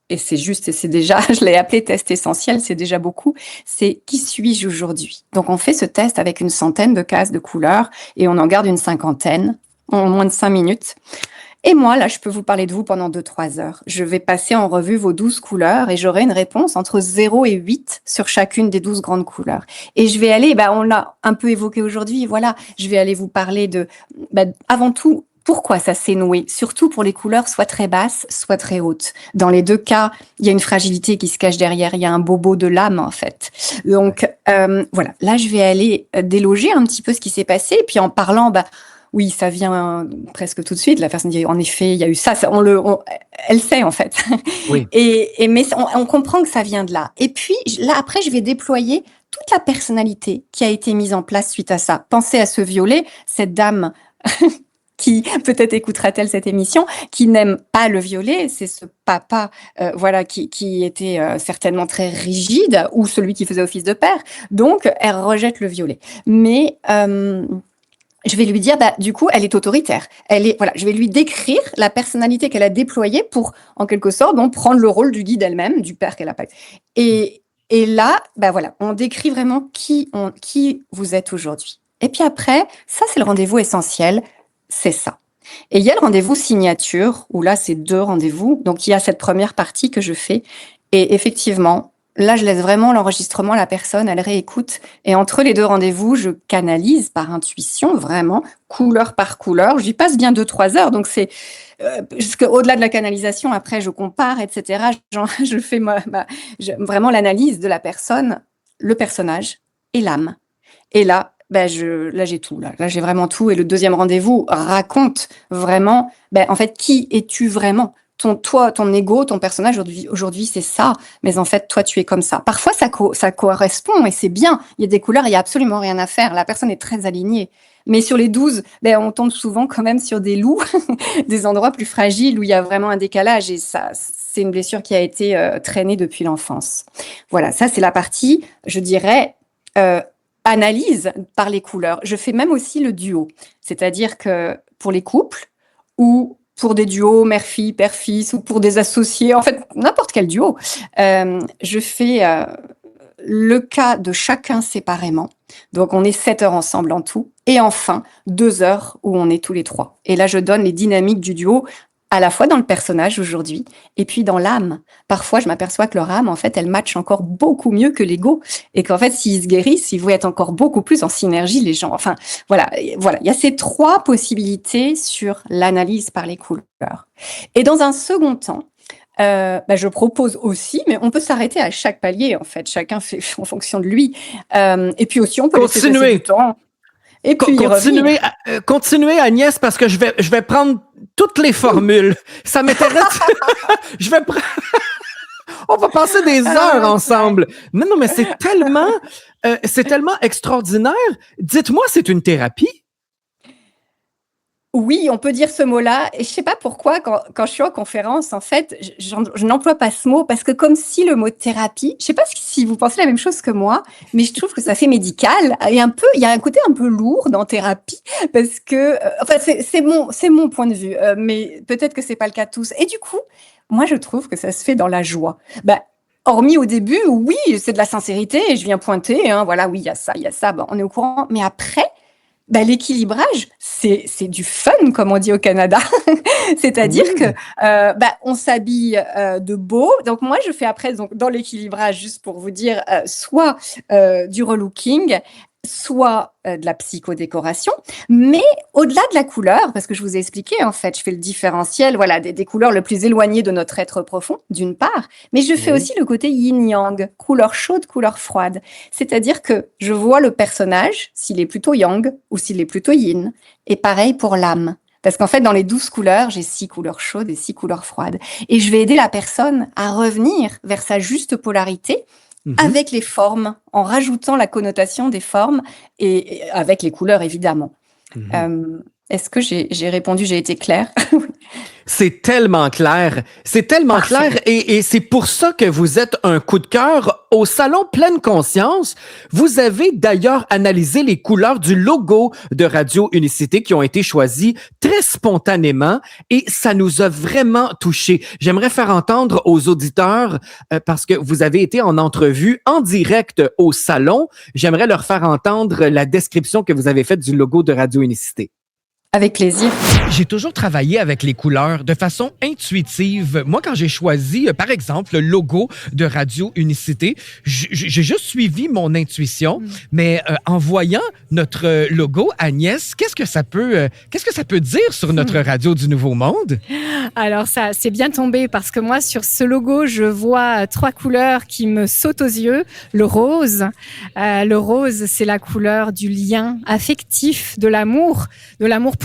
et c'est déjà, je l'ai appelé test essentiel, c'est déjà beaucoup, c'est qui suis-je aujourd'hui? Donc on fait ce test avec une centaine de cases de couleurs et on en garde une cinquantaine en moins de 5 minutes. Et moi, là, je peux vous parler de vous pendant 2-3 heures. Je vais passer en revue vos 12 couleurs et j'aurai une réponse entre 0 et 8 sur chacune des 12 grandes couleurs. Et je vais aller, on l'a un peu évoqué aujourd'hui, voilà, je vais aller vous parler de, avant tout, pourquoi ça s'est noué, surtout pour les couleurs soit très basses, soit très hautes. Dans les deux cas, il y a une fragilité qui se cache derrière, il y a un bobo de l'âme en fait. Donc voilà, là je vais aller déloger un petit peu ce qui s'est passé, et puis en parlant, oui, ça vient presque tout de suite. La personne dit, en effet, il y a eu ça. Elle sait en fait. Oui. Mais on comprend que ça vient de là. Et puis là, après, je vais déployer toute la personnalité qui a été mise en place suite à ça. Pensez à ce violet, cette dame qui peut-être écoutera-t-elle cette émission, qui n'aime pas le violet, c'est ce papa, voilà, qui était certainement très rigide, ou celui qui faisait office de père. Donc, elle rejette le violet. Mais je vais lui dire, du coup, elle est autoritaire. Voilà, je vais lui décrire la personnalité qu'elle a déployée pour, en quelque sorte, prendre le rôle du guide elle-même, du père qu'elle a pas. Et là, voilà, on décrit vraiment qui vous êtes aujourd'hui. Et puis après, ça, c'est le rendez-vous essentiel, c'est ça. Et il y a le rendez-vous signature, où là, c'est 2 rendez-vous. Donc, il y a cette première partie que je fais. Et effectivement, là, je laisse vraiment l'enregistrement à la personne, elle réécoute. Et entre les 2 rendez-vous, je canalise par intuition, vraiment, couleur par couleur. J'y passe bien 2-3 heures. Donc, c'est au-delà de la canalisation, après, je compare, etc. Je fais vraiment l'analyse de la personne, le personnage et l'âme. Et là, j'ai tout. Là, j'ai vraiment tout. Et le 2e rendez-vous raconte vraiment, en fait, qui es-tu vraiment? Ton ego, ton personnage aujourd'hui, c'est ça. Mais en fait, toi, tu es comme ça. Parfois, ça correspond et c'est bien. Il y a des couleurs, il y a absolument rien à faire. La personne est très alignée. Mais sur les 12, on tombe souvent quand même sur des loups, des endroits plus fragiles où il y a vraiment un décalage. Et ça, c'est une blessure qui a été traînée depuis l'enfance. Voilà, ça, c'est la partie, je dirais, analyse par les couleurs. Je fais même aussi le duo. C'est-à-dire que pour les couples ou pour des duos mère-fille, père-fils ou pour des associés, en fait, n'importe quel duo, je fais le cas de chacun séparément. Donc, on est 7 heures ensemble en tout. Et enfin, 2 heures où on est tous les 3. Et là, je donne les dynamiques du duo à la fois dans le personnage aujourd'hui et puis dans l'âme. Parfois, je m'aperçois que leur âme, en fait, elle matche encore beaucoup mieux que l'ego et qu'en fait, s'ils se guérissent, ils vont être encore beaucoup plus en synergie, les gens. Enfin, voilà. Il y a ces 3 possibilités sur l'analyse par les couleurs. Et dans un second temps, je propose aussi, mais on peut s'arrêter à chaque palier, en fait. Chacun fait en fonction de lui. Et puis aussi, on peut laisser passer du temps. Et puis continuez, Agnès, parce que je vais prendre toutes les formules. Ça m'intéresse. On va passer des heures ensemble. Non, mais c'est tellement extraordinaire. Dites-moi, c'est une thérapie? Oui, on peut dire ce mot-là et je sais pas pourquoi quand je suis en conférence, en fait, je n'emploie pas ce mot parce que comme si le mot thérapie, je sais pas si vous pensez la même chose que moi, mais je trouve que ça fait médical et un peu il y a un côté un peu lourd dans thérapie parce que, enfin c'est mon point de vue, mais peut-être que c'est pas le cas de tous et du coup, moi je trouve que ça se fait dans la joie. Bah, hormis au début, oui, c'est de la sincérité et je viens pointer, hein, voilà, oui, il y a ça, bah, on est au courant, mais après bah, l'équilibrage, c'est du fun, comme on dit au Canada. C'est-à-dire que Oui. bah, on s'habille de beau. Donc moi, je fais après donc dans l'équilibrage, juste pour vous dire, soit du relooking, soit de la psychodécoration, mais au-delà de la couleur, parce que je vous ai expliqué en fait, je fais le différentiel, voilà, des couleurs le plus éloignées de notre être profond, d'une part, mais je fais Oui. aussi le côté yin-yang, couleur chaude, couleur froide. C'est-à-dire que je vois le personnage, s'il est plutôt yang ou s'il est plutôt yin. Et pareil pour l'âme. Parce qu'en fait, dans les 12 couleurs, j'ai 6 couleurs chaudes et 6 couleurs froides. Et je vais aider la personne à revenir vers sa juste polarité Mhm. avec les formes, en rajoutant la connotation des formes et avec les couleurs, évidemment. Mhm. Euh, Est-ce que j'ai répondu, j'ai été claire? C'est tellement clair. C'est tellement Parfait. clair et c'est pour ça que vous êtes un coup de cœur au Salon Pleine Conscience. Vous avez d'ailleurs analysé les couleurs du logo de Radio Unicité qui ont été choisies très spontanément et ça nous a vraiment touchés. J'aimerais faire entendre aux auditeurs, parce que vous avez été en entrevue en direct au salon, j'aimerais leur faire entendre la description que vous avez faite du logo de Radio Unicité. Avec plaisir. J'ai toujours travaillé avec les couleurs de façon intuitive. Moi, quand j'ai choisi, par exemple, le logo de Radio Unicité, j'ai juste suivi mon intuition. Mais en voyant notre logo, Agnès, qu'est-ce que ça peut dire sur notre radio du Nouveau Monde? Alors ça, c'est bien tombé parce que moi, sur ce logo, je vois 3 couleurs qui me sautent aux yeux. Le rose, c'est la couleur du lien affectif, de l'amour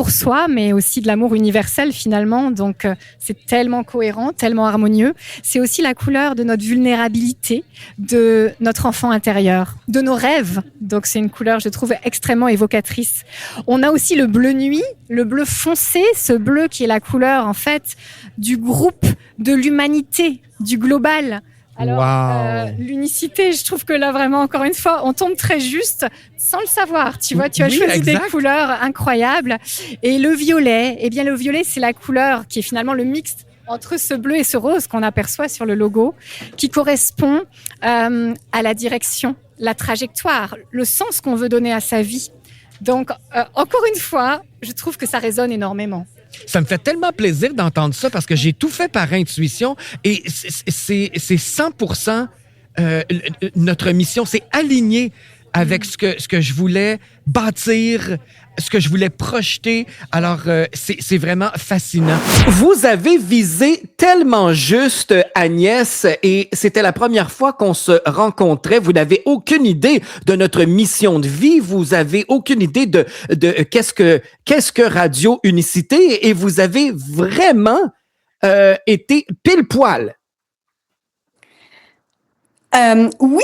pour soi, mais aussi de l'amour universel finalement. Donc, c'est tellement cohérent, tellement harmonieux. C'est aussi la couleur de notre vulnérabilité, de notre enfant intérieur, de nos rêves. Donc, c'est une couleur, je trouve, extrêmement évocatrice. On a aussi le bleu nuit, le bleu foncé, ce bleu qui est la couleur, en fait, du groupe, de l'humanité, du global. Alors, Wow. l'unicité, je trouve que là, vraiment, encore une fois, on tombe très juste sans le savoir. Tu vois, tu as Oui, choisi exact. des couleurs incroyables. Et le violet, eh bien, le violet, c'est la couleur qui est finalement le mix entre ce bleu et ce rose qu'on aperçoit sur le logo, qui correspond à la direction, la trajectoire, le sens qu'on veut donner à sa vie. Donc, encore une fois, je trouve que ça résonne énormément. Ça me fait tellement plaisir d'entendre ça parce que j'ai tout fait par intuition et c'est 100% notre mission. C'est aligné avec ce que je voulais bâtir, ce que je voulais projeter. Alors, c'est vraiment fascinant. Vous avez visé tellement juste, Agnès, et c'était la première fois qu'on se rencontrait. Vous n'avez aucune idée de notre mission de vie. Vous avez aucune idée de qu'est-ce que Radio Unicité, et vous avez vraiment été pile poil. Oui.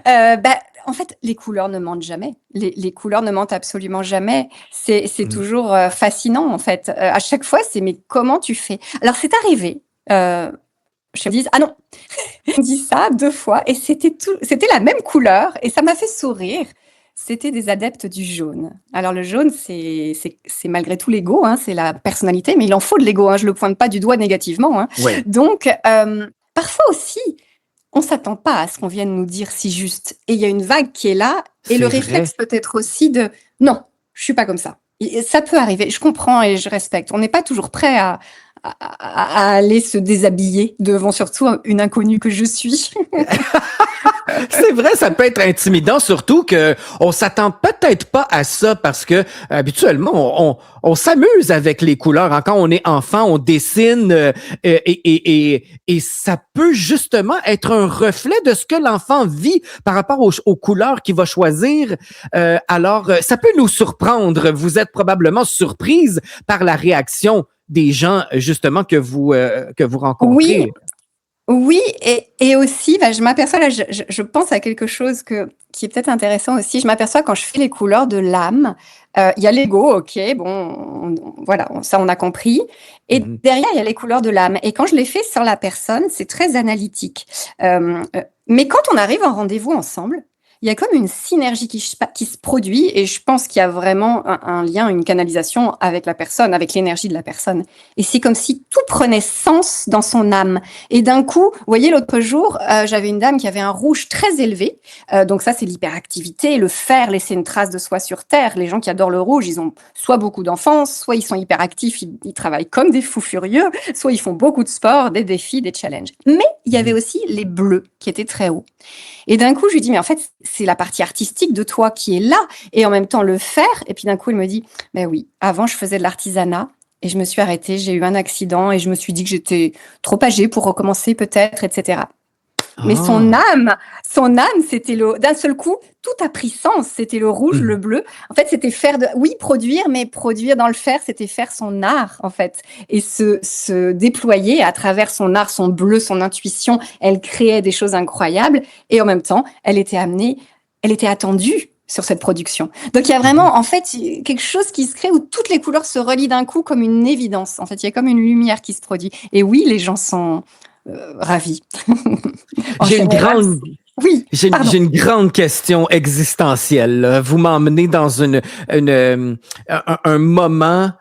Bah, en fait, les couleurs ne mentent jamais. Les couleurs ne mentent absolument jamais. C'est toujours fascinant, en fait. À chaque fois, c'est mais comment tu fais? Alors, c'est arrivé. Je me dis, ah non, on dit ça 2 fois et c'était la même couleur et ça m'a fait sourire. C'était des adeptes du jaune. Alors le jaune, c'est malgré tout l'ego, hein, c'est la personnalité, mais il en faut de l'ego, hein, je le pointe pas du doigt négativement, hein. Oui. Donc, parfois aussi, on s'attend pas à ce qu'on vienne nous dire si juste. Et il y a une vague qui est là, et le C'est vrai. réflexe peut être aussi de non, je suis pas comme ça. Et ça peut arriver, je comprends et je respecte. On n'est pas toujours prêt à aller se déshabiller devant surtout une inconnue que je suis. C'est vrai, ça peut être intimidant, surtout que on s'attend peut-être pas à ça parce que habituellement on s'amuse avec les couleurs. Hein. Quand on est enfant, on dessine et ça peut justement être un reflet de ce que l'enfant vit par rapport aux couleurs qu'il va choisir. Alors, ça peut nous surprendre. Vous êtes probablement surprise par la réaction des gens justement que vous rencontrez. Oui, oui, et aussi, bah, je m'aperçois là, je pense à quelque chose qui est peut-être intéressant aussi. Je m'aperçois quand je fais les couleurs de l'âme, Il y a l'ego, ok, bon, voilà, ça on a compris. Et derrière, il y a les couleurs de l'âme. Et quand je l'ai fait sur la personne, c'est très analytique. Mais quand on arrive en rendez-vous ensemble, il y a comme une synergie qui se produit et je pense qu'il y a vraiment un lien, une canalisation avec la personne, avec l'énergie de la personne. Et c'est comme si tout prenait sens dans son âme. Et d'un coup, vous voyez, l'autre jour, j'avais une dame qui avait un rouge très élevé. Donc ça, c'est l'hyperactivité, le faire laisser une trace de soi sur Terre. Les gens qui adorent le rouge, ils ont soit beaucoup d'enfance, soit ils sont hyperactifs, ils travaillent comme des fous furieux, soit ils font beaucoup de sport, des défis, des challenges. Mais il y avait aussi les bleus qui étaient très hauts. Et d'un coup, je lui dis, mais en fait, c'est la partie artistique de toi qui est là, et en même temps le faire. Et puis d'un coup, il me dit, ben oui, avant, je faisais de l'artisanat, et je me suis arrêtée, j'ai eu un accident, et je me suis dit que j'étais trop âgée pour recommencer peut-être, etc. Mais son âme, c'était d'un seul coup, tout a pris sens. C'était le rouge, le bleu. En fait, c'était produire, mais produire dans le faire, c'était faire son art, en fait. Et se déployer à travers son art, son bleu, son intuition. Elle créait des choses incroyables. Et en même temps, elle était attendue sur cette production. Donc, il y a vraiment, en fait, quelque chose qui se crée où toutes les couleurs se relient d'un coup comme une évidence. En fait, il y a comme une lumière qui se produit. Et oui, les gens sont ravis. J'ai une grande... Oui, j'ai une grande question existentielle. Vous m'emmenez dans un moment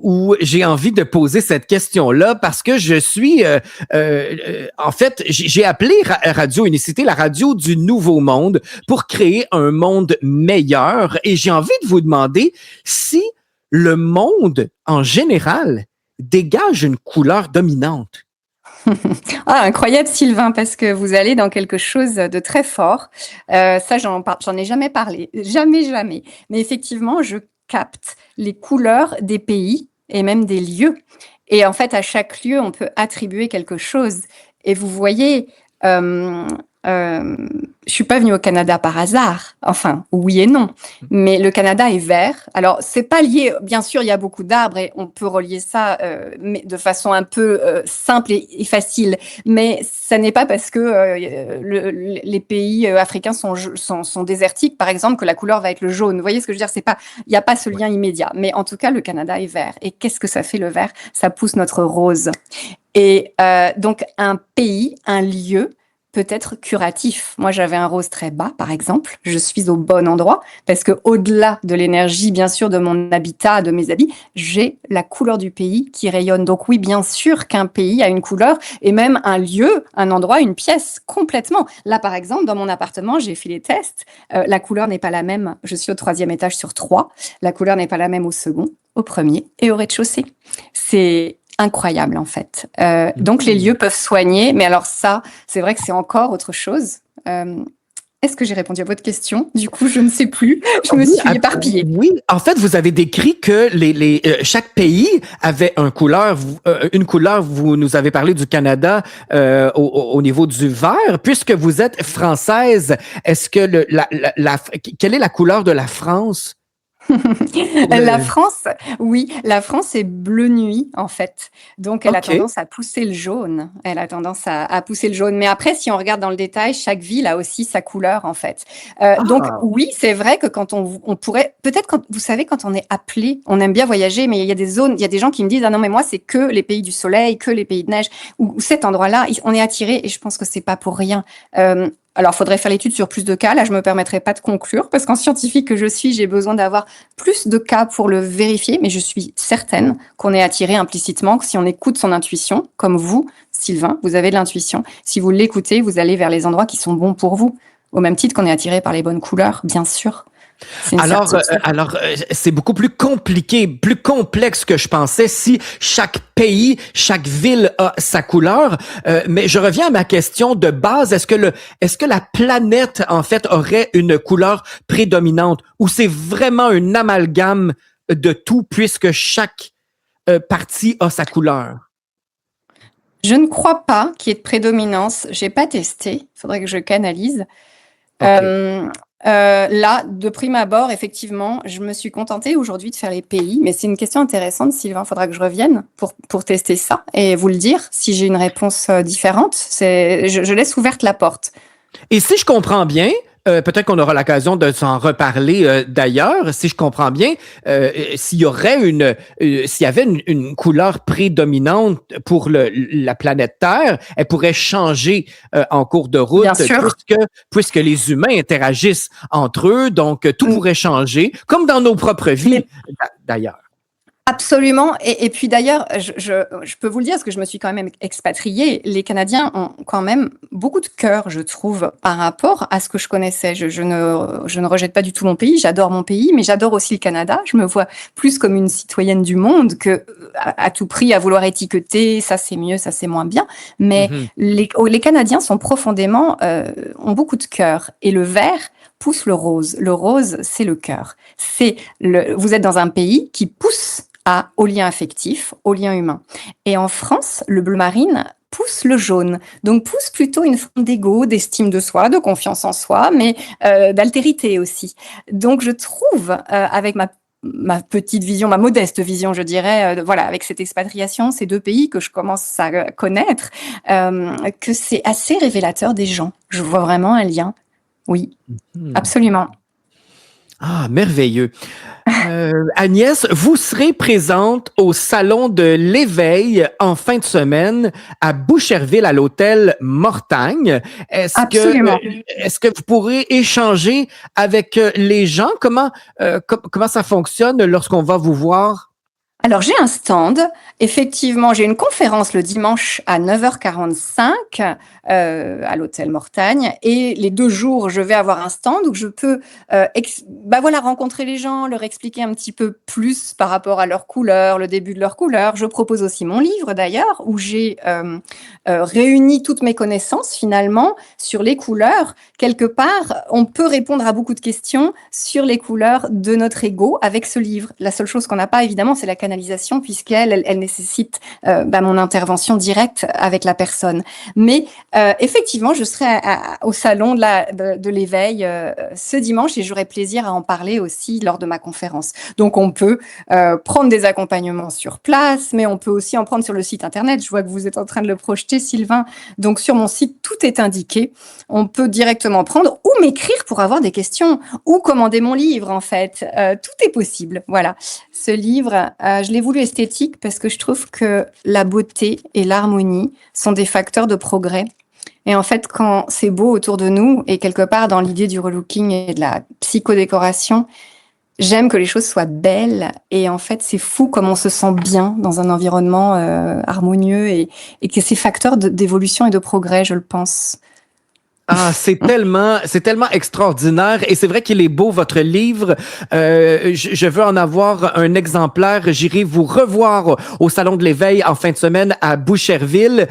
où j'ai envie de poser cette question-là parce que je suis... en fait, j'ai appelé Radio Unicité la radio du Nouveau Monde pour créer un monde meilleur et j'ai envie de vous demander si le monde, en général, dégage une couleur dominante. Ah, incroyable Sylvain, parce que vous allez dans quelque chose de très fort. Ça, j'en ai jamais parlé, jamais. Mais effectivement, je capte les couleurs des pays et même des lieux. Et en fait, à chaque lieu, on peut attribuer quelque chose. Et vous voyez, je suis pas venue au Canada par hasard. Enfin, oui et non. Mais le Canada est vert. Alors, c'est pas lié. Bien sûr, il y a beaucoup d'arbres et on peut relier ça, mais de façon un peu simple et facile. Mais ça n'est pas parce que les pays africains sont désertiques, par exemple, que la couleur va être le jaune. Vous voyez ce que je veux dire? Il n'y a pas ce lien immédiat. Mais en tout cas, le Canada est vert. Et qu'est-ce que ça fait le vert? Ça pousse notre rose. Et donc, un pays, un lieu peut être curatif. Moi, j'avais un rose très bas, par exemple. Je suis au bon endroit parce que au-delà de l'énergie, bien sûr, de mon habitat, de mes habits, j'ai la couleur du pays qui rayonne. Donc oui, bien sûr qu'un pays a une couleur et même un lieu, un endroit, une pièce, complètement. Là, par exemple, dans mon appartement, j'ai fait les tests. La couleur n'est pas la même. Je suis au 3e étage sur 3. La couleur n'est pas la même au second, au premier et au rez-de-chaussée. C'est incroyable en fait. Donc les lieux peuvent soigner, mais alors ça, c'est vrai que c'est encore autre chose. Est-ce que j'ai répondu à votre question? Du coup, je ne sais plus. Je me suis éparpillée. Oui, en fait, vous avez décrit que chaque pays avait une couleur. Vous nous avez parlé du Canada au niveau du vert. Puisque vous êtes française, est-ce que quelle est la couleur de la France? La France, oui, la France est bleu nuit en fait. Donc elle a tendance à pousser le jaune. Elle a tendance à pousser le jaune. Mais après, si on regarde dans le détail, chaque ville a aussi sa couleur en fait. Donc oui, c'est vrai que quand on pourrait, peut-être quand vous savez, quand on est appelé, on aime bien voyager, mais il y a des zones, il y a des gens qui me disent ah non mais moi c'est que les pays du soleil, que les pays de neige, ou cet endroit-là, on est attiré et je pense que c'est pas pour rien. Alors, il faudrait faire l'étude sur plus de cas. Là, je me permettrai pas de conclure parce qu'en scientifique que je suis, j'ai besoin d'avoir plus de cas pour le vérifier. Mais je suis certaine qu'on est attiré implicitement, que si on écoute son intuition, comme vous, Sylvain, vous avez de l'intuition. Si vous l'écoutez, vous allez vers les endroits qui sont bons pour vous. Au même titre qu'on est attiré par les bonnes couleurs, bien sûr. Alors, c'est beaucoup plus compliqué, plus complexe que je pensais si chaque pays, chaque ville a sa couleur. Mais je reviens à ma question de base. Est-ce que la planète, en fait, aurait une couleur prédominante ou c'est vraiment un amalgame de tout puisque chaque partie a sa couleur? Je ne crois pas qu'il y ait de prédominance. J'ai pas testé. Il faudrait que je canalise. Okay. Là, de prime abord, effectivement, je me suis contentée aujourd'hui de faire les pays, mais c'est une question intéressante, Sylvain. Il faudra que je revienne pour tester ça et vous le dire si j'ai une réponse différente. Je laisse ouverte la porte. Et si je comprends bien, peut-être qu'on aura l'occasion de s'en reparler d'ailleurs, si je comprends bien. S'il y aurait s'il y avait une couleur prédominante pour la planète Terre, elle pourrait changer en cours de route Bien sûr. puisque les humains interagissent entre eux, donc tout pourrait changer, comme dans nos propres vies d'ailleurs. Absolument. Et puis d'ailleurs, je peux vous le dire, parce que je me suis quand même expatriée, les Canadiens ont quand même beaucoup de cœur, je trouve, par rapport à ce que je connaissais. Je ne rejette pas du tout mon pays, j'adore mon pays, mais j'adore aussi le Canada. Je me vois plus comme une citoyenne du monde que à tout prix à vouloir étiqueter, ça c'est mieux, ça c'est moins bien. Mais les Canadiens sont profondément, ont beaucoup de cœur. Et le vert pousse le rose. Le rose, c'est le cœur. Vous êtes dans un pays qui pousse aux liens affectifs, aux liens humains. Et en France, le bleu marine pousse le jaune. Donc pousse plutôt une forme d'ego, d'estime de soi, de confiance en soi, mais d'altérité aussi. Donc je trouve, avec ma petite vision, ma modeste vision, je dirais, voilà, avec cette expatriation, ces deux pays que je commence à connaître, que c'est assez révélateur des gens. Je vois vraiment un lien. Oui, absolument. Ah, merveilleux. Agnès, vous serez présente au Salon de l'Éveil en fin de semaine à Boucherville, à l'hôtel Mortagne. Absolument. Est-ce que vous pourrez échanger avec les gens? Comment ça fonctionne lorsqu'on va vous voir? Alors, j'ai un stand. Effectivement, j'ai une conférence le dimanche à 9h45 à l'hôtel Mortagne. Et les 2 jours, je vais avoir un stand où je peux rencontrer les gens, leur expliquer un petit peu plus par rapport à leur couleur, le début de leur couleur. Je propose aussi mon livre d'ailleurs, où j'ai réuni toutes mes connaissances finalement sur les couleurs. Quelque part, on peut répondre à beaucoup de questions sur les couleurs de notre ego avec ce livre. La seule chose qu'on n'a pas, évidemment, c'est la canalisation, puisqu'elle nécessite mon intervention directe avec la personne. Mais effectivement, je serai au salon de l'éveil ce dimanche et j'aurai plaisir à en parler aussi lors de ma conférence. Donc, on peut prendre des accompagnements sur place, mais on peut aussi en prendre sur le site internet. Je vois que vous êtes en train de le projeter, Sylvain. Donc, sur mon site, tout est indiqué. On peut directement prendre ou m'écrire pour avoir des questions ou commander mon livre, en fait. Tout est possible. Voilà. Ce livre, je l'ai voulu esthétique parce que je trouve que la beauté et l'harmonie sont des facteurs de progrès. Et en fait, quand c'est beau autour de nous, et quelque part dans l'idée du relooking et de la psychodécoration, j'aime que les choses soient belles. Et en fait, c'est fou comme on se sent bien dans un environnement harmonieux et que c'est facteur d'évolution et de progrès, je le pense. Ah, c'est tellement extraordinaire et c'est vrai qu'il est beau votre livre. Je veux en avoir un exemplaire. J'irai vous revoir au Salon de l'Éveil en fin de semaine à Boucherville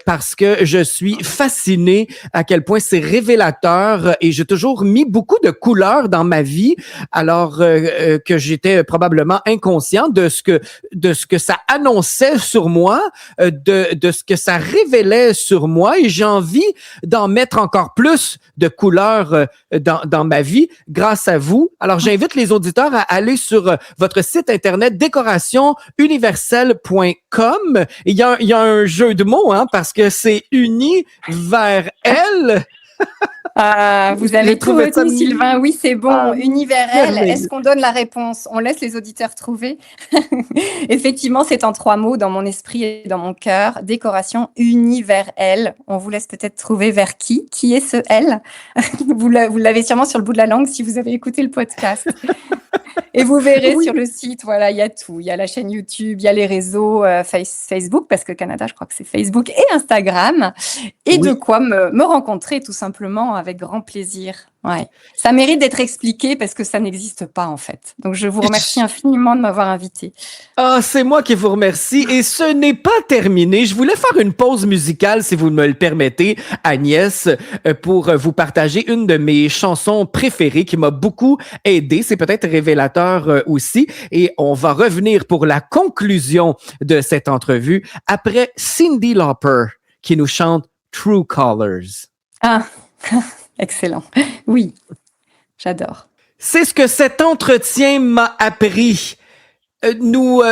parce que je suis fasciné à quel point c'est révélateur et j'ai toujours mis beaucoup de couleurs dans ma vie alors que j'étais probablement inconscient de ce que ça annonçait sur moi, de ce que ça révélait sur moi et j'ai envie d'en mettre encore plus de couleurs dans ma vie grâce à vous. Alors, j'invite les auditeurs à aller sur votre site internet décorationuniverselle.com. Il y a un jeu de mots, hein, parce que c'est uni vers elle. Vous avez tout retenu, Sylvain. Oui, c'est bon. Universel. Est-ce qu'on donne la réponse? On laisse les auditeurs trouver. Effectivement, c'est en 3 mots dans mon esprit et dans mon cœur. Décoration universelle. On vous laisse peut-être trouver vers qui. Qui est ce elle? Vous l'avez sûrement sur le bout de la langue si vous avez écouté le podcast. Et vous verrez sur le site, voilà, il y a tout. Il y a la chaîne YouTube, il y a les réseaux Facebook, parce que Canada, je crois que c'est Facebook et Instagram. Et de quoi me rencontrer tout simplement avec grand plaisir. Ouais. Ça mérite d'être expliqué parce que ça n'existe pas en fait. Donc je vous remercie infiniment de m'avoir invité. Ah, c'est moi qui vous remercie et ce n'est pas terminé. Je voulais faire une pause musicale si vous me le permettez, Agnès, pour vous partager une de mes chansons préférées qui m'a beaucoup aidé. C'est peut-être révélateur aussi et on va revenir pour la conclusion de cette entrevue après Cyndi Lauper qui nous chante True Colors. Ah, excellent. Oui, j'adore. C'est ce que cet entretien m'a appris. nous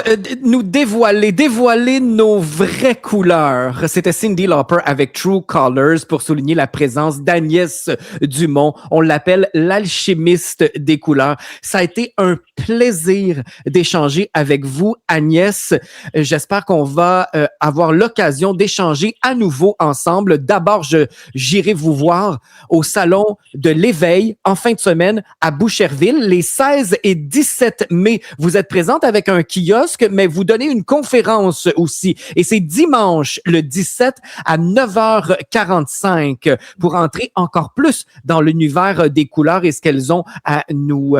dévoiler nos vraies couleurs. C'était Cyndi Lauper avec True Colors pour souligner la présence d'Agnès Dumont. On l'appelle l'alchimiste des couleurs. Ça a été un plaisir d'échanger avec vous, Agnès. J'espère qu'on va avoir l'occasion d'échanger à nouveau ensemble. D'abord, j'irai vous voir au Salon de l'Éveil en fin de semaine à Boucherville, les 16 et 17 mai. Vous êtes présente avec un kiosque, mais vous donnez une conférence aussi. Et c'est dimanche, le 17 à 9h45 pour entrer encore plus dans l'univers des couleurs et ce qu'elles ont à nous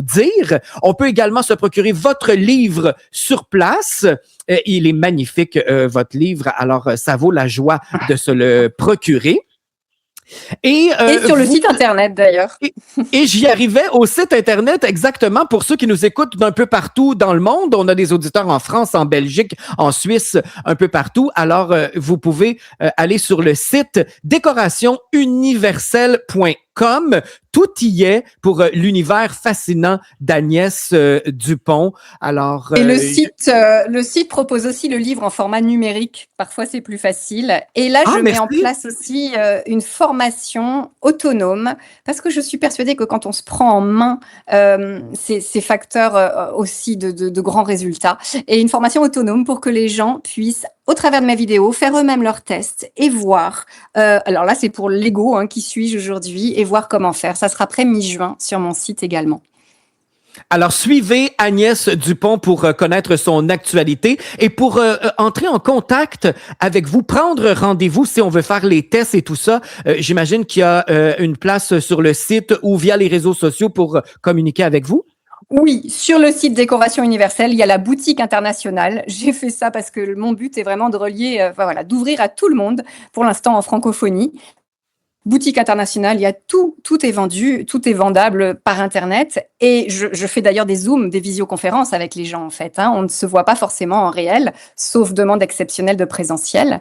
dire. On peut également se procurer votre livre sur place. Il est magnifique, votre livre. Alors, ça vaut la joie de se le procurer. Et sur le site Internet, d'ailleurs. Et j'y arrivais au site Internet, exactement, pour ceux qui nous écoutent d'un peu partout dans le monde. On a des auditeurs en France, en Belgique, en Suisse, un peu partout. Alors, vous pouvez aller sur le site décorationuniverselle.com. Tout y est pour l'univers fascinant d'Agnès Dupont. Alors, et le site propose aussi le livre en format numérique. Parfois, c'est plus facile. Et là, je mets en place aussi une formation autonome parce que je suis persuadée que quand on se prend en main, c'est facteur aussi de grands résultats. Et une formation autonome pour que les gens puissent, au travers de mes vidéos, faire eux-mêmes leurs tests et voir. Alors là, c'est pour l'ego, qui suis-je aujourd'hui, et voir comment faire. Ça sera prêt mi-juin sur mon site également. Alors, suivez Agnès Dupont pour connaître son actualité et pour entrer en contact avec vous, prendre rendez-vous si on veut faire les tests et tout ça. J'imagine qu'il y a une place sur le site ou via les réseaux sociaux pour communiquer avec vous. Oui, sur le site Décoration Universelle, il y a la boutique internationale. J'ai fait ça parce que mon but est vraiment de relier, d'ouvrir à tout le monde, pour l'instant en francophonie. Boutique internationale, il y a tout est vendu, tout est vendable par Internet. Et je fais d'ailleurs des Zooms, des visioconférences avec les gens, en fait. On ne se voit pas forcément en réel, sauf demande exceptionnelle de présentiel.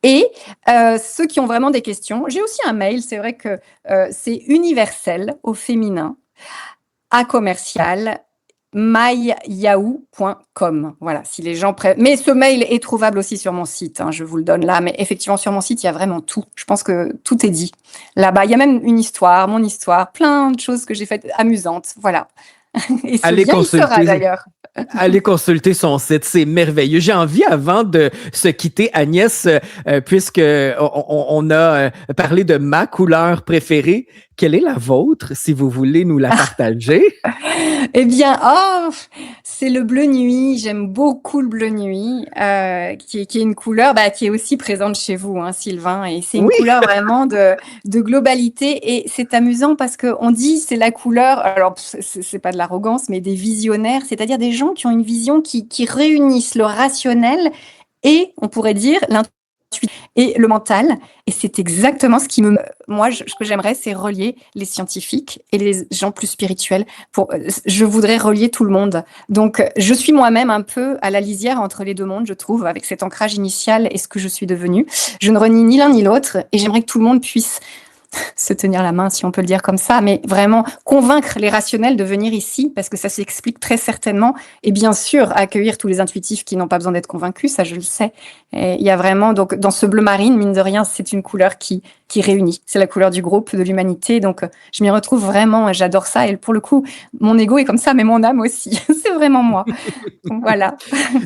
Et ceux qui ont vraiment des questions, j'ai aussi un mail, c'est vrai que c'est universel au féminin, à commercial myyahoo.com. Voilà, si les gens mais ce mail est trouvable aussi sur mon site, je vous le donne là, mais effectivement sur mon site, il y a vraiment tout. Je pense que tout est dit. Là-bas, il y a même une histoire, mon histoire, plein de choses que j'ai faites amusantes, voilà. Et ce lien, il sera d'ailleurs. Allez consulter son site, c'est merveilleux. J'ai envie, avant de se quitter, Agnès, puisque on a parlé de ma couleur préférée, quelle est la vôtre, si vous voulez nous la partager? Eh bien, c'est le bleu nuit. J'aime beaucoup le bleu nuit, qui est une couleur qui est aussi présente chez vous, Sylvain. Et c'est une couleur vraiment de globalité. Et c'est amusant parce qu'on dit c'est la couleur, alors c'est pas de l'arrogance, mais des visionnaires, c'est-à-dire des gens qui ont une vision qui réunissent le rationnel et, on pourrait dire, l'intuition et le mental. Et c'est exactement ce qui moi, ce que j'aimerais, c'est relier les scientifiques et les gens plus spirituels. Je voudrais relier tout le monde. Donc, je suis moi-même un peu à la lisière entre les deux mondes, je trouve, avec cet ancrage initial et ce que je suis devenue. Je ne renie ni l'un ni l'autre et j'aimerais que tout le monde puisse se tenir la main, si on peut le dire comme ça, mais vraiment convaincre les rationnels de venir ici, parce que ça s'explique très certainement, et bien sûr accueillir tous les intuitifs qui n'ont pas besoin d'être convaincus, ça je le sais. Et il y a vraiment, donc dans ce bleu marine, mine de rien, c'est une couleur qui réunit, c'est la couleur du groupe, de l'humanité, donc je m'y retrouve vraiment, j'adore ça, et pour le coup, mon ego est comme ça, mais mon âme aussi, c'est vraiment moi. Donc, voilà.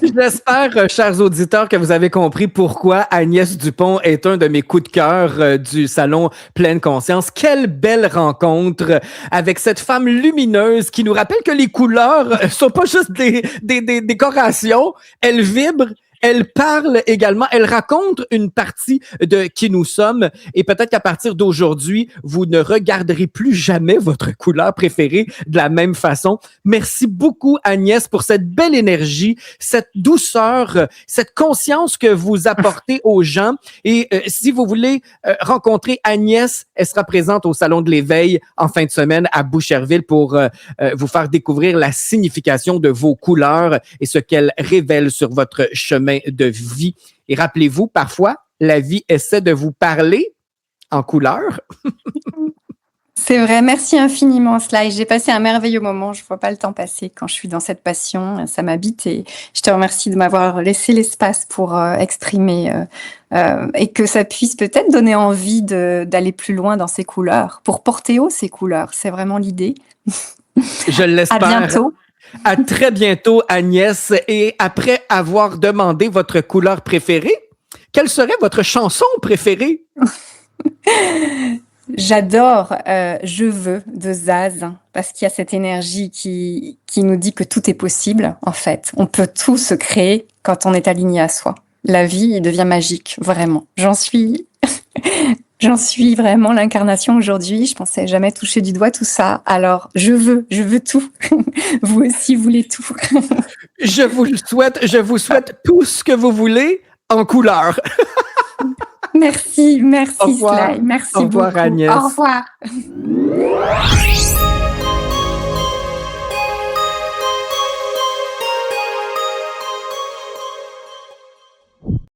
J'espère, chers auditeurs, que vous avez compris pourquoi Agnès Dupont est un de mes coups de cœur du salon Pleine Conscience. Quelle belle rencontre avec cette femme lumineuse qui nous rappelle que les couleurs sont pas juste des décorations, elles vibrent. Elle parle également, elle raconte une partie de qui nous sommes et peut-être qu'à partir d'aujourd'hui, vous ne regarderez plus jamais votre couleur préférée de la même façon. Merci beaucoup Agnès pour cette belle énergie, cette douceur, cette conscience que vous apportez aux gens. Et si vous voulez rencontrer Agnès, elle sera présente au Salon de l'Éveil en fin de semaine à Boucherville pour vous faire découvrir la signification de vos couleurs et ce qu'elles révèlent sur votre chemin de vie. Et rappelez-vous, parfois, la vie essaie de vous parler en couleur. C'est vrai, merci infiniment Sly. J'ai passé un merveilleux moment, je vois pas le temps passer quand je suis dans cette passion, ça m'habite et je te remercie de m'avoir laissé l'espace pour exprimer et que ça puisse peut-être donner envie d'aller plus loin dans ces couleurs, pour porter haut ces couleurs, c'est vraiment l'idée. Je À l'espère. bientôt. À très bientôt, Agnès. Et après avoir demandé votre couleur préférée, quelle serait votre chanson préférée? J'adore Je veux de Zaz parce qu'il y a cette énergie qui nous dit que tout est possible en fait. On peut tout se créer quand on est aligné à soi. La vie devient magique, vraiment. J'en suis vraiment l'incarnation aujourd'hui. Je pensais jamais toucher du doigt tout ça. Alors, je veux tout. Vous aussi voulez tout. Je vous souhaite tout ce que vous voulez en couleur. Merci Au revoir. Sly. Merci Au revoir, beaucoup. Agnès. Au revoir.